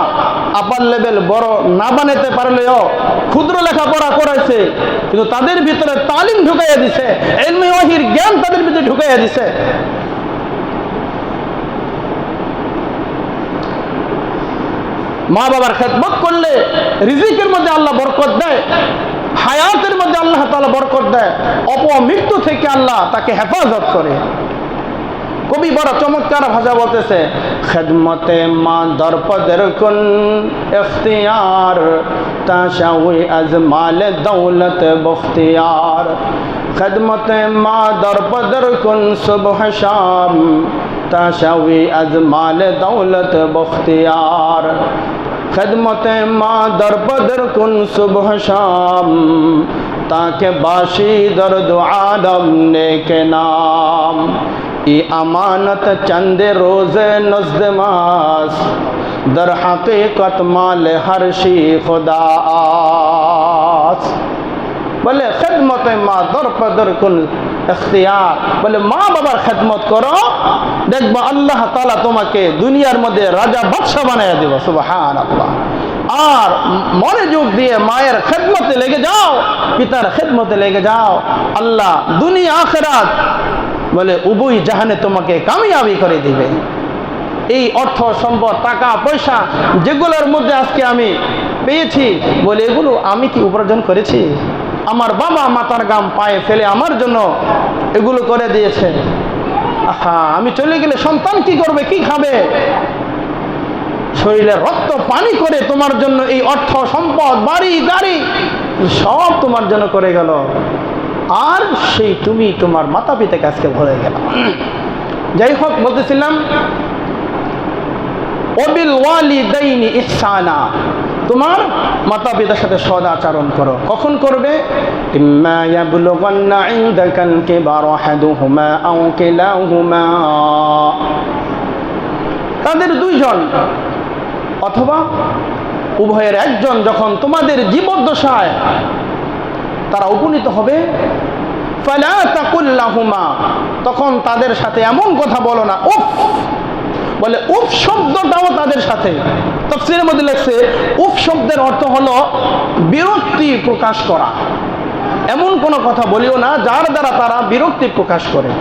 Speaker 1: আপার লেভেল বড় না বানাতে পারলেও ক্ষুদ্র লেখাপড়া করাইছে, কিন্তু তাদের ভিতরে তালিম ঢুকাইয়া দিছে, ইলমে ওয়াহির জ্ঞান তাদের ভিতরে ঢুকাইয়া দিছে। মা বাবার খেদমত করলে রিজিকের মধ্যে আল্লাহ বরকত দেয়, হায়াতের মধ্যে আল্লাহ তাআলা বরকত দেয়, অপমৃত্যু থেকে আল্লাহ তাকে হেফাজত করে। কবি বড় চমৎকার ভাষা বলতেছে, খেদমতে মা দরপদের কুন ইখতিয়ার তাশাউই আজমাল দৌলত বখতিয়ার, খেদমতে মা দরপদের কুন সুবহ শাম তাশাউই আজমাল দৌলত বখতিয়ার, খেদমতে মা দরপদের কুন সুবহ শাম তাকে বাসি দর্দ আদম নেকে নাম, ই আমানত চন্দে রোজে নজদ মাস দর হাকিকত মাল হরশি খুদা আস। বলে খেদমতে মা দরপদর কুন ইখতিয়ার, বলে মা বাবার খেদমত করো, দেখবা আল্লাহ তাআলা তোমাকে দুনিয়ার মধ্যে রাজা বাদশা বানাইয়া দেব। সুবহানাল্লাহ। আর মনোযোগ দিয়ে মায়ের খেদমতে লেগে যাও, পিতার খেদমতে লেগে যাও, আল্লাহ দুনিয়া আখিরাত বলে উভয় জাহানে তোমাকে কামিয়াবি করে দিবে। এই অর্থ সম্পদ টাকা পয়সা যেগুলোর মধ্যে আজকে আমি পেয়েছি, বলে এগুলো আমি কি উপার্জন করেছি? আমার বাবা মাথার গাম পায়ে ফেলে আমার জন্য এগুলো করে দিয়েছে। আহা, আমি চলে গেলে সন্তান কি করবে, কি খাবে? শরীরে রক্ত পানি করে তোমার জন্য এই অর্থ সম্পদ বাড়ি গাড়ি সব তোমার জন্য করে গেল, আর সেই তুমি তোমার মাতা পিতাকে আজকে ভরে গেল। যাই হোক, বলতেছিলাম ওয়াবিল ওয়ালিদাইনি ইহসানা, তোমার মাতা পিতার সাথে সদাচরণ করো। কখন করবে? ইম্মা ইয়াবলুগান্না ইনদাকাল কিবারা আহাদুহুমা আও কিলাহুমা, তাদের দুইজন অথবা উভয়ের একজন যখন তোমাদের জীবদ্দশায় তারা উপনীত হবে, ফালা তাকুল লাহুমা, তখন তাদের সাথে এমন কথা বলো না উফ, বলে উফ শব্দটাও তাদের সাথে তাফসীরের মধ্যে লেখছে উফ শব্দের অর্থ হলো বিরক্তি প্রকাশ করা। এমন কোনো কথা বলিও না যার দ্বারা তারা বিরক্তি প্রকাশ করে।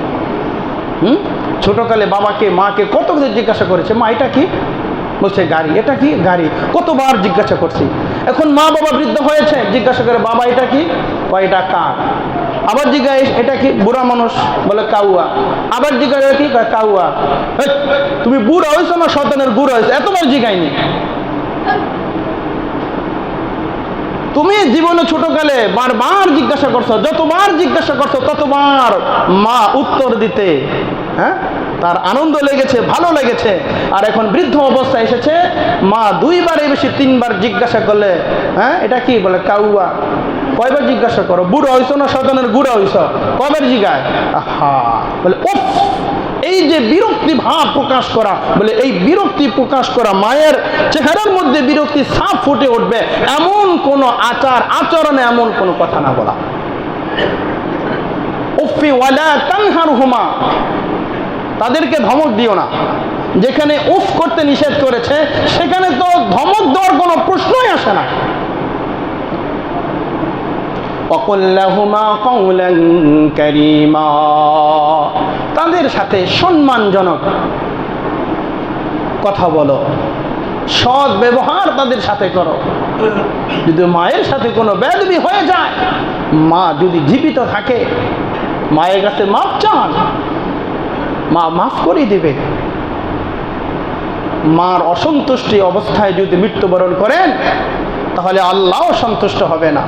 Speaker 1: ছোটকালে বাবাকে মাকে কত কিছু জিজ্ঞাসা করেছে, মা এটা কি? বলছে গাড়ি। এটা কি? গাড়ি। কতবার জিজ্ঞাসা করছি। এখন মা বাবা বৃদ্ধ হয়েছে, জিজ্ঞাসা করে বাবা এটা কি? এটা কার। আবার জিজ্ঞাসা এটা কি? বুড়া মানুষ, বলে কাউয়া। আবার জিজ্ঞাসা কি? কাউয়া। তুমি বুড়া হয়েছো না শয়তানের গুড়া হয়েছে? এতবার জিজ্ঞাইনি। তুমি জীবনে ছোটকালে বারবার জিজ্ঞাসা করছো, যতবার জিজ্ঞাসা করছো ততবার মা উত্তর দিতে তার আনন্দ লেগেছে, ভালো লেগেছে। আর এখন বৃদ্ধ অবস্থায় এসেছে, মা 2 বারে বেশি 3 বার জিজ্ঞাসা করলে, হ্যাঁ এটা কি বলে কাউয়া, কয়বার জিজ্ঞাসা করো, বুড়ো হইছো না শয়তানের গুড়া হইছো, কয়বার জিজ্ঞায়, আহা বলে উফ। এই যে বিরক্তি ভাব প্রকাশ করা, বলে এই বিরক্তি প্রকাশ করা, মায়ের চেহারার মধ্যে বিরক্তি সাফ ফুটে উঠবে এমন কোন আচরণে এমন কোন কথা না বলা। উফি ওয়ালা তানহারহুমা, তাদেরকে ধমক দিও না। যেখানে উফ করতে নিষেধ করেছে সেখানে তো ধমক দেওয়ার কোনো প্রশ্নই আসে না। وَقُلْ لَهُمَا قَوْلًا كَرِيمًا, তাদের সাথে সম্মানজনক কথা বলো, সৎ ব্যবহার তাদের সাথে করো। যদি মায়ের সাথে কোনো বেয়াদবি হয়ে যায়, মা যদি জীবিত থাকে, মায়ের কাছে মাফ চান, মা মাফ করে দিবে। মার অসন্তুষ্টি অবস্থায় যদি মৃত্যুবরণ করেন তাহলে আল্লাহও সন্তুষ্ট হবে না।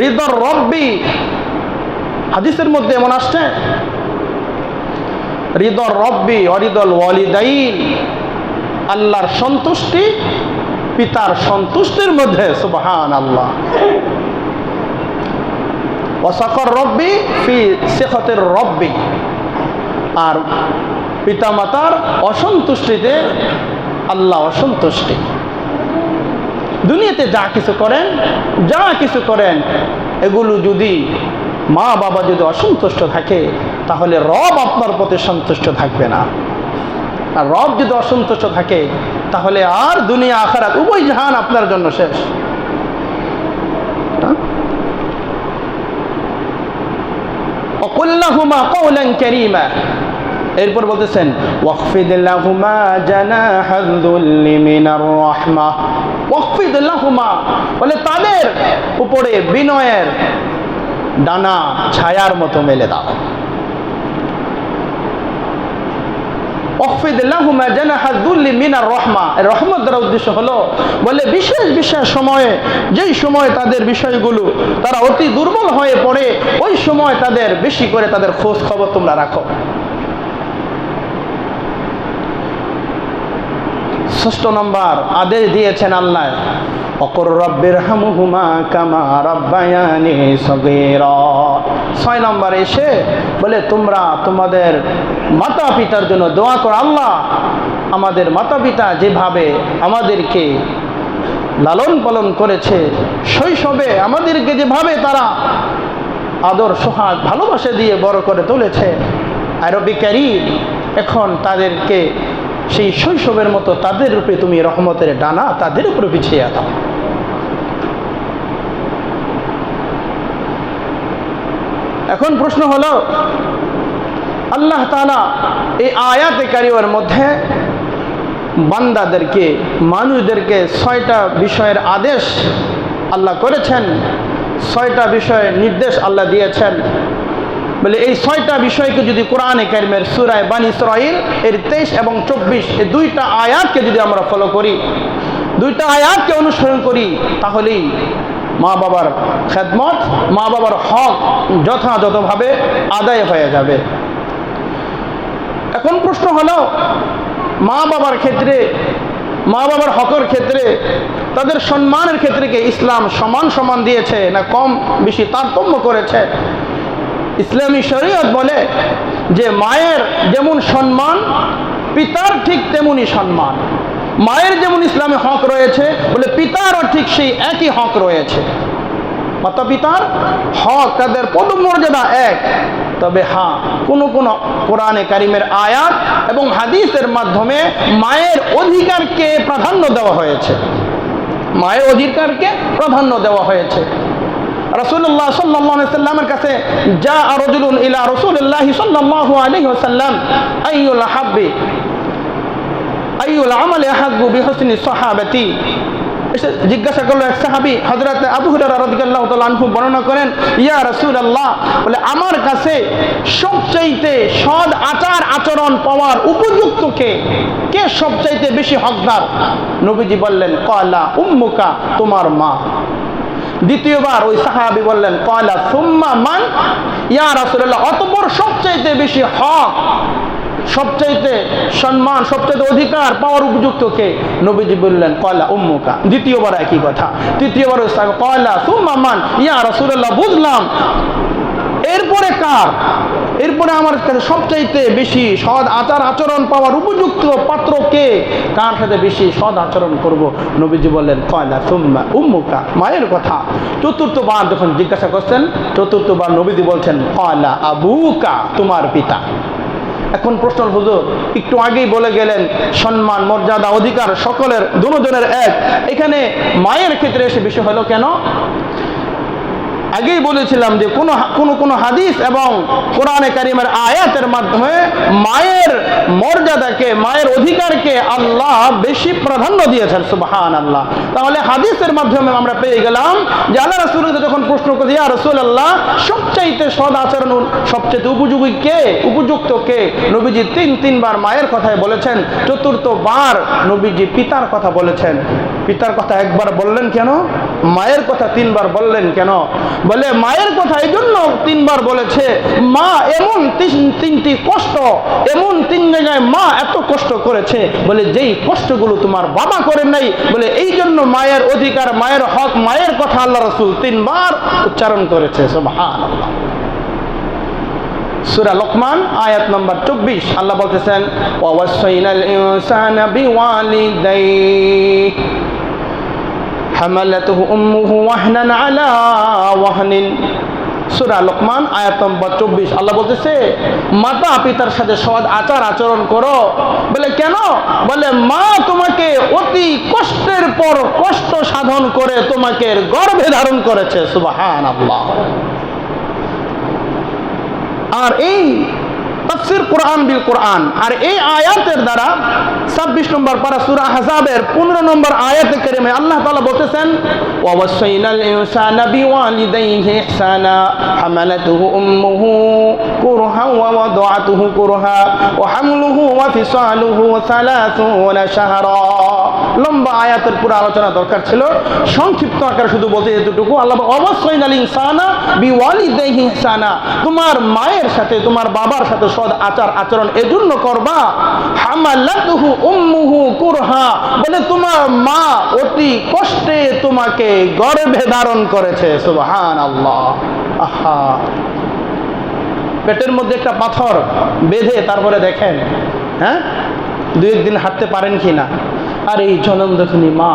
Speaker 1: রিদর রব্বি, হাদিসের মধ্যে এমন আসছে, রিদর রব্বি অরিদল ওয়ালিদাইন, আল্লাহর সন্তুষ্টি পিতার সন্তুষ্টির মধ্যে, সুবহানাল্লাহ। ওয়াসাকার রব্বি ফি সিখাতির রব্বি, আর পিতামাতার অসন্তুষ্টিতে আল্লাহ অসন্তুষ্টি। দুনিয়াতে যা কিছু করেন এগুলো যদি মা বাবা যদি অসন্তুষ্ট থাকে তাহলে রব আপনার প্রতি সন্তুষ্ট থাকবে না। আর রব যদি অসন্তুষ্ট থাকে তাহলে আর দুনিয়া আখিরাত উভয় জাহান আপনার জন্য শেষ। وَقُلْ لَهُمَا قَوْلًا كَرِيمًا, এরপর বলতেছেন ওয়াখফিদ লাহুমা জানাহাল যুল্লি মিনার রাহমাহ, ওয়াখফিদ লাহুমা বলে তাদের উপরে বিনয়ের ডানা ছায়ার মতো মেলে দাও। ওয়াখফিদ লাহুমা জানাহাল যুল্লি মিনার রাহমাহ, এর রহমত দ্বারা উদ্দেশ্য হলো বলে বিশেষ সময়ে, যেই সময় তাদের বিষয়গুলো তারা অতি দুর্বল হয়ে পড়ে, ওই সময় তাদের বেশি করে তাদের খোঁজ খবর তোমরা রাখো। 6 নম্বর আদেশ দিয়েছেন আল্লাহ, অকুর রব্বিরহামহুমা কামা রাব্বায়ানি সগীরা। 6 নম্বর এসে বলে তোমরা তোমাদের মাতা পিতার জন্য দোয়া করো, আল্লাহ আমাদের মাতা পিতা যেভাবে আমাদেরকে লালন পালন করেছে, শৈশবে আমাদেরকে যেভাবে তারা আদর সোহাগ ভালোবাসা দিয়ে বড় করে তুলেছে, আর রব্বি কারীম এখন তাদেরকে সেই শৈশবের মতো তাদের উপরে তুমি রহমতের ডানা তাদের উপরে বিছিয়ে দাও। এখন প্রশ্ন হলো, আল্লাহ তাআলা এই আয়াতে কারিমার মধ্যে বান্দাদেরকে, মানুষদেরকে 6টা বিষয়ের আদেশ আল্লাহ করেছেন, 6টা বিষয়ের নির্দেশ আল্লাহ দিয়েছেন। বলে এই 6টা বিষয়কে যদি কোরআনে কারিমের সূরা বানী ইসরাঈল এর 23 এবং 24 এই 2টা আয়াতকে যদি আমরা ফলো করি, 2টা আয়াতকে অনুসরণ করি, তাহলেই মা বাবার খেদমত, মা বাবার হক যথাযথভাবে আদায় হয়ে যাবে। এখন প্রশ্ন হলো, মা বাবার ক্ষেত্রে, মা বাবার হকের ক্ষেত্রে, তাদের সম্মানের ক্ষেত্রে কি ইসলাম সমান দিয়েছে না কম বেশি তারতম্য করেছে? ইসলামী শরীয়ত বলে যে মায়ের যেমন সম্মান পিতার ঠিক তেমনি সম্মান। মায়ের যেমন ইসলামে হক রয়েছে বলে পিতারও ঠিক সেই একই হক রয়েছে। মাতা পিতার হক, তাদের পদমর্যাদা এক। তবে হ্যাঁ, কোন কোরআনে কারিমের আয়াত এবং হাদিসের মাধ্যমে মায়ের অধিকারকে প্রাধান্য দেওয়া হয়েছে, মায়ের অধিকারকে প্রাধান্য দেওয়া হয়েছে। রাসূলুল্লাহ সাল্লাল্লাহু আলাইহি ওয়াসাল্লামের কাছে যা রাজুলুন ইলা রাসূলিল্লাহ সাল্লাল্লাহু আলাইহি ওয়াসাল্লাম আইয়ুল আমালি আহাব্বু বিহুসনি সাহাবাতি, জিজ্ঞাসা করলো এক সাহাবী, হযরত আবু হুরায়রা রাদিয়াল্লাহু তাআলা আনহু বর্ণনা করেন, ইয়া রাসূলুল্লাহ বলে আমার কাছে সবচাইতে সৎ আচরণ পাওয়ার উপযুক্ত কে সবচাইতে বেশি হকদার? নবীজি বললেন ক্বালা উম্মুকা, তোমার মা। দ্বিতীয়বার ওই সাহাবী বললেন ক্বালা সুম্মা মান, ইয়া রাসূলুল্লাহ, অতঃপর সবচাইতে বেশি হক, সবচাইতে সম্মান, সবচাইতে অধিকার পাওয়ার উপযুক্ত কে? নবীজি বললেন ক্বালা উম্মুকা। দ্বিতীয়বার একই কথা। তৃতীয়বার ক্বালা সুম্মা মান। ইয়া রাসূলুল্লাহ, বুঝলাম, এরপরে কার? এরপরে আমার কাছে সবচাইতে বেশি সৎ আচার আচরণ পাওয়ার উপযুক্ত পাত্র কে? কার সাথে বেশি সৎ আচরণ করব? নবীজি বললেন ক্বালা সুম্মা উম্মুকা, মায়ের কথা। চতুর্থবার যখন জিজ্ঞাসা করছেন, চতুর্থবার নবীজি বলছেন ক্বালা আবুকা, তোমার পিতা। এখন প্রশ্ন, হুজুর একটু আগেই বলে গেলেন সম্মান, মর্যাদা, অধিকার সকলের দুজনের এক, এখানে মায়ের ক্ষেত্রে এসে বিষয় হলো কেন? আগেই বলেছিলাম যে কোন হাদিস এবং কোরআনে কারিমের আয়াতের মাধ্যমে মায়ের মর্যাদাকে, মায়ের অধিকারকে আল্লাহ বেশি প্রাধান্য দিয়েছেন। সুবহানাল্লাহ। তাহলে হাদিসের মাধ্যমে আমরা পেয়ে গেলাম যে আল্লাহ রাসূলকে যখন প্রশ্ন করে, ইয়া রাসূলুল্লাহ, সবচাইতে সৎ আচরণ সবচাইতে উপযোগী কে, উপযুক্ত কে? নবীজি তিনবার মায়ের কথাই বলেছেন। চতুর্থবার নবীজি পিতার কথা বলেছেন। পিতার কথা একবার বললেন কেন? মায়ের কথা তিনবার বললেন কেন? বলে মায়ের কথা এই জন্য তিনবার বলেছে, মা এমন তিনটি কষ্ট, এমন তিন জায়গায় মা এত কষ্ট করেছে, বলে যেই কষ্টগুলো তোমার বাবা করেন নাই, বলে এই জন্য মায়ের অধিকার, মায়ের হক, মায়ের কথা আল্লাহ রাসূল তিনবার উচ্চারণ করেছে। সুবহানাল্লাহ। সূরা লোকমান আয়াত নম্বর 24 আল্লাহ বলতেছেন ওয়াসাইনাল ইনসানা বিওয়ালিদাইহি হামালাতুহু উম্মুহু ওয়াহনান আলা ওয়াহনিন। সূরা লোকমান আয়াত নম্বর 24 আল্লাহ বলতেছে মাতা পিতার সাথে সৎ আচার আচরণ করো। বলে কেন? বলে মা তোমাকে অতি কষ্টের পর কষ্ট সাধন করে তোমাকে গর্ভে ধারণ করেছে। সুবহানাল্লাহ। আর এই তাফসীর কোরআন বিল কোরআন, আর এই আয়াতের দ্বারা 26 নম্বর পারা সূরা আহজাবের 15 নম্বর আয়াতে কারিমে আল্লাহ তাআলা বলতেছেন ওয়াসাইনাল ইনসানা বিওয়ালিদাইহি ইহসানা হামালাতুহু উম্মুহু কুরহা ওয়া ওয়াদাআতুহু কুরহা ওয়া হামলুহু ওয়া ফিসালুহু 30 শাহরা। লম্বা আয়াতের পুরো আলোচনা দরকার ছিল, সংক্ষিপ্ত আকারে শুধু বলতে এতটুকু। আল্লাহ ওয়াসাইনাল ইনসানা বিওয়ালিদাইহি ইহসানা, তোমার মায়ের সাথে, তোমার বাবার সাথে সৎ আচার আচরণ এজন্য করবা। হামালাতুহু উম্মুহু কুরহা, বলে তোমার মা অতি কষ্টে তোমাকে গর্ভে ধারণ করেছে। সুবহানাল্লাহ। আহা, পেটের মধ্যে একটা পাথর বেঁধে তারপরে দেখেন, হ্যাঁ, 2 দিন হাঁটতে পারেন কিনা। আর এই জনম দক্ষিণী মা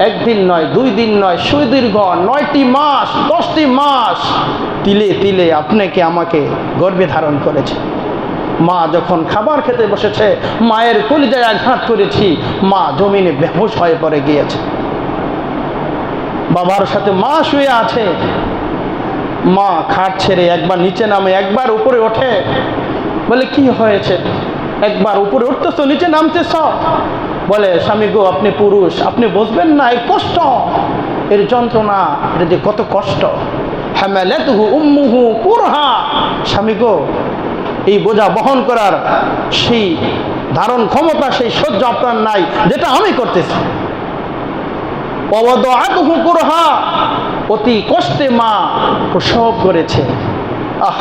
Speaker 1: একদিন নয়, 2 দিন নয়, সুদীর্ঘ 9টি মাস, 10টি মাস তিলে তিলে আপনাকে আমাকে গর্ভে ধারণ করেছে। মা যখন খাবার খেতে বসেছে, মায়ের কলিজায় আঘাত করেছি, মা জমিনে বেহুশ হয়ে পড়ে গিয়েছে। বাবার সাথে মা শুয়ে আছে, মা খাট ছেড়ে একবার নিচে নামে, একবার উপরে ওঠে। বলে কি হয়েছে? একবার উপরে উঠতেছ, নিচে নামতেছ। বলে স্বামী গো, আপনি পুরুষ, আপনি বুঝবেন না এই কষ্ট, এর যন্ত্রণা, এটা যে কত কষ্ট। হামালাতুহু উম্মুহু কুরহা, স্বামী গো, এই বোঝা বহন করার সেই ধারণ ক্ষমতা, সেই সহ্য আপনার নাই, যেটা আমি করতেছি। ওয়াদাআতুহু কুরহা, অতি কষ্টে মা প্রসব করেছে। আহ,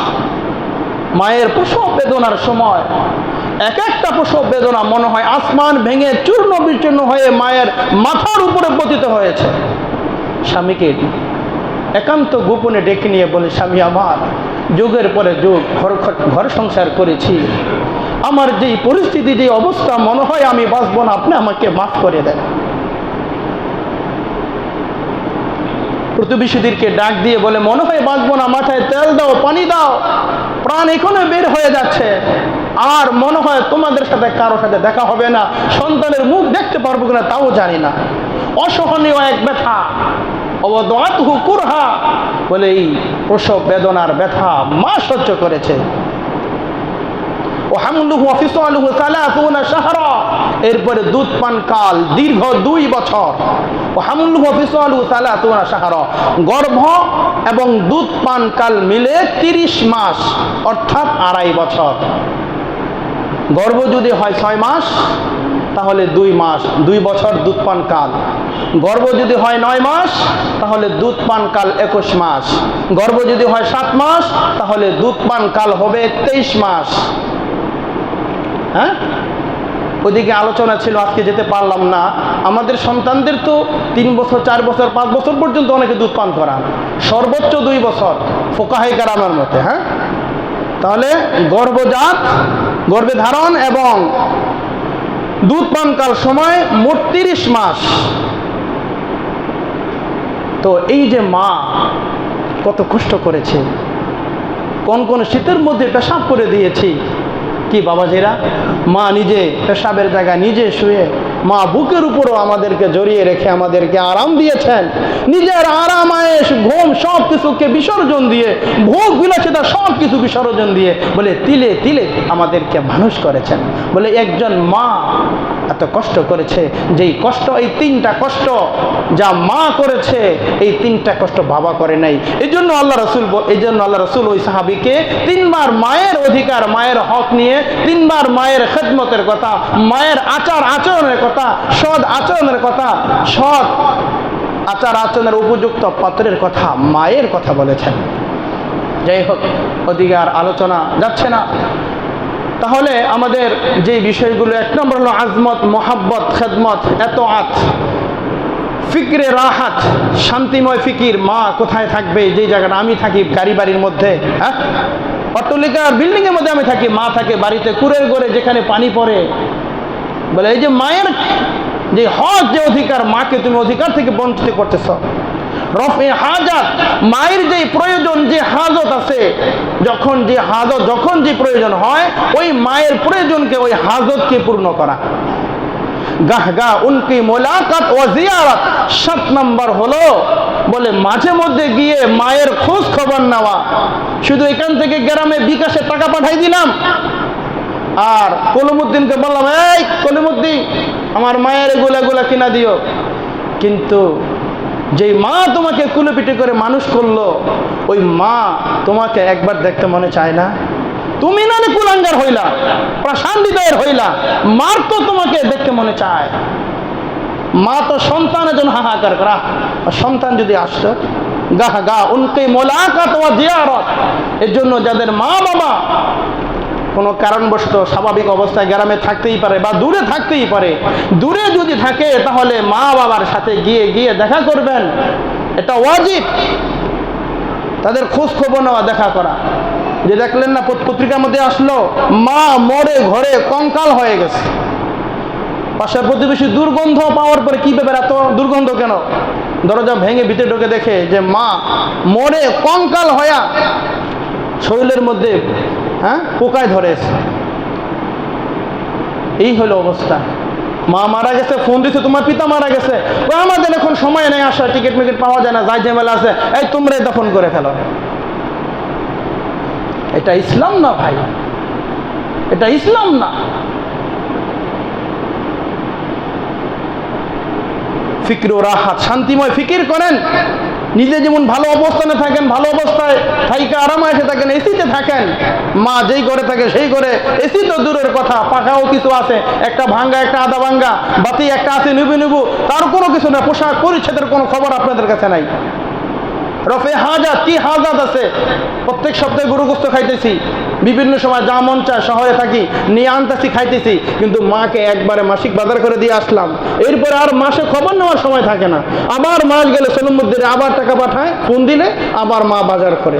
Speaker 1: মায়ের প্রসব বেদনার সময় এক একটা প্রসব বেদনা মনে হয় আসমান ভেঙে চূর্ণ বিচূর্ণ হয়ে মায়ের মাথার উপরে পতিত হয়েছে। স্বামীকে একান্ত গোপনে ডেকে নিয়ে বলে, স্বামী আমার, যুগের পরে যুগ ঘর সংসার করেছি, আমার যেই পরিস্থিতি, যে অবস্থা, মনে হয় আমি বাঁচব না, আপনি আমাকে মাফ করে দেন। প্রতিবেশীদেরকে ডাক দিয়ে বলে, মনে হয় বাঁচব না, মাথায় তেল দাও, পানি দাও, প্রাণ এখনো বের হয়ে যাচ্ছে, আর মনে হয় তোমাদের সাথে কারোর সাথে দেখা হবে না, সন্তানের মুখ দেখতে পারবো কিনা তাও জানি না। অসহনীয় এক ব্যথা। ওয়াদাআতুহু কুরহা, বলে এই প্রসব বেদনার ব্যথা মা সহ্য করেছে। ওয়া হামলুহু ওয়া ফিসালুহু 30 শাহরা, এরপরে দুধ পান কাল দীর্ঘ 2 বছর। ওয়া হামলুহু ওয়া ফিসালুহু 30 শাহরা, গর্ভ এবং দুধ পান কাল মিলে 30 মাস, অর্থাৎ 2.5 বছর। গর্ভ যদি হয় 6 মাস, তাহলে 2 মাস, 2 বছর দুধ পান কাল। গর্ভ যদি হয় 9 মাস তাহলে দুধ পান কাল 21 মাস। গর্ভ যদি হয় 7 মাস তাহলে দুধ পান কাল হবে 23 মাস। হ্যাঁ, ওইদিকে আলোচনা ছিল, আজকে যেতে পারলাম না। আমাদের সন্তানদের তো 3 বছর, 4 বছর, 5 বছর পর্যন্ত অনেকে দুধ পান করান, সর্বোচ্চ 2 বছর ফুকাহে কেরামের মতে। হ্যাঁ, তাহলে গর্ভজাত, গর্ভে ধারণ এবং দুধ পানকাল সময় মোট 30 মাস। তো এই যে মা কত কষ্ট করেছে, কোন কোন শীতের মধ্যে পেশাব করে দিয়েছি। কি বাবাজিরা, মা নিজে পেশাবের জায়গায় নিজে শুয়ে, মা বুকের উপরও আমাদেরকে জড়িয়ে রেখে আমাদেরকে আরাম দিয়েছেন। নিজের আরাম, আয়েশ, ঘুম সব কিছুকে বিসর্জন দিয়ে, ভোগ বিলাসিতা সব কিছু বিসর্জন দিয়ে বলে তিলে তিলে আমাদেরকে মানুষ করেছেন। বলে একজন মা এত কষ্ট করেছে, যেই কষ্ট, এই 3টা কষ্ট যা মা করেছে, এই 3টা কষ্ট বাবা করে নাই। এই জন্য আল্লাহ রসুল ওই সাহাবীকে 3 বার মায়ের অধিকার, মায়ের হক নিয়ে 3 বার মায়ের খেদমতের কথা, মায়ের আচার আচরণের কথা, সৎ আচরণের কথা, সৎ আচার আচরণের উপযুক্ত পাত্রের কথা, মায়ের কথা বলেছেন। যাই হোক, অধিকার আলোচনা যাচ্ছে না। তাহলে আমাদের যে বিষয়গুলো, 1 নম্বর হলো আজমত, মোহাব্বত, খেদমত, এতআত, ফিকরে রাহাত, শান্তিময় ফিকির। মা কোথায় থাকবে? যে জায়গাটা আমি থাকি, গাড়ি বাড়ির মধ্যে, হ্যাঁ, অট্টালিকার বিল্ডিং এর মধ্যে আমি থাকি, মা থাকে বাড়িতে কুড়ের ঘরে যেখানে পানি পড়ে। বলে এই যে মায়ের যে হক, যে অধিকার, মাকে তুমি অধিকার থেকে বঞ্চিত করতেছ। রফে হাজাত, মায়ের যে প্রয়োজন, যে হাজত আছে, যখন যে প্রয়োজন হয়, ওই মায়ের প্রয়োজনকে, ওই হাজতকে পূর্ণ করা। গাহগা উনকি মোলাকাত ও জিয়ারত। 7 নম্বর হলো বলে মাঝে মধ্যে গিয়ে মায়ের খোঁজ খবর নেওয়া। শুধু এখান থেকে গ্রামে বিকাশে টাকা পাঠাই দিলাম আর কলিমুদ্দিনকে বললাম, এই কলিমুদ্দিন আমার মায়ের এগুলা কিনা দিও। কিন্তু যেই মা তোমাকে কুলোপিটি করে মানুষ করলো, ওই মা তোমাকে একবার দেখতে মনে চায় না? তুমি না কুলাঙ্গার হইলা, প্রশান্তিদায়ের হইলা, মার তো তোমাকে দেখতে মনে চায়। মা তো সন্তানের জন্য হাহাকার করা। সন্তান যদি আসতো, গাহগা উনকে মোলাকাত ওয়া জিয়ারত। এর জন্য যাদের মা বাবা কোনো কারণবশত স্বাভাবিক অবস্থায় গ্রামে থাকতেই পারে বা দূরে থাকতেই পারে, দূরে যদি থাকে তাহলে মা বাবার সাথে গিয়ে দেখা করবেন। এটা ওয়াজিব, তাদের খোঁজ খবর নেওয়া, দেখা করা। যে দেখলেন না পত্রিকার মধ্যে আসলো, মা মরে ঘরে কঙ্কাল হয়ে গেছে। পাশের প্রতিবেশী দুর্গন্ধ পাওয়ার পরে, কি ব্যাপার এত দুর্গন্ধ কেন? দরজা ভেঙে ভিতরে ঢুকে দেখে যে মা মরে কঙ্কাল হয়া শরীরের মধ্যে পোকায় ধরেছে। এই হলো অবস্থা। মা মারা গেছে, ফোন দিছে তোমার পিতা মারা গেছে, আমাদের এখন সময় নেই, আসা টিকিট মিকিট পাওয়া যায় না, যাই ঝামেলা আছে, এই তোমরাই দফন করে ফেলো। এটা ইসলাম না ভাই, এটা ইসলাম না। ফিক্র রাহাত, শান্তিময় ফিকির করেন। নিজে যেমন ভালো অবস্থানে থাকেন, ভালো অবস্থায় থাইকা আরামে এসে থাকেন, এসিতে থাকেন। মা যেই ঘরে থাকে সেই ঘরে এসি তো দূরের কথা, পাখাও কিছু আছে, একটা ভাঙ্গা একটা আধা ভাঙ্গা, বাতি একটা আছে নিবু, তার কোনো কিছু না, পোশাক পরিচ্ছদের কোনো খবর আপনাদের কাছে নাই। রফে হাজাত, কি হাজাত আছে? প্রত্যেক সপ্তাহে গরু গোস্ত খাইতেছি, বিভিন্ন সময় যা মন চায় শহরে থাকি নিয়ে আনতেছি, খাইতেছি, কিন্তু মাকে একবারে মাসিক বাজার করে দিয়ে আসলাম। এরপরে আর মাসে খবর নেওয়ার সময় থাকে না। আবার মাস গেলে সোনমুদ্দিনে আবার টাকা পাঠায়, ফোন দিলে আবার মা বাজার করে।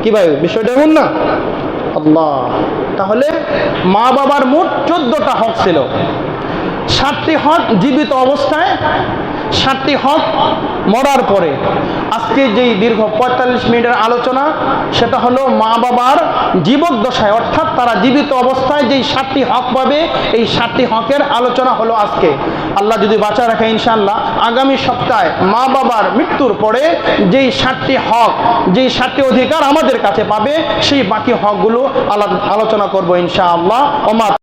Speaker 1: কি ভাই, বিষয়টা এমন না? আল্লাহ। তাহলে মা বাবার মোট 14টা হক ছিল। 7টি হক জীবিত অবস্থায়, 7টি হক মরার পরে। আজকে যেই দীর্ঘ 45 মিনিটের আলোচনা, সেটা হলো মা বাবার জীবদ্দশায়, অর্থাৎ তারা জীবিত অবস্থায় যেই 7টি হক পাবে, এই 7টি হকের আলোচনা হলো আজকে। আল্লাহ যদি বাঁচা রাখে ইনশাআল্লাহ আগামী সপ্তাহে মা বাবার মৃত্যুর পরে যেই 7টি হক, যেই 7টি অধিকার আমাদের কাছে পাবে, সেই বাকি হকগুলো আলোচনা করবো ইনশাআল্লাহ।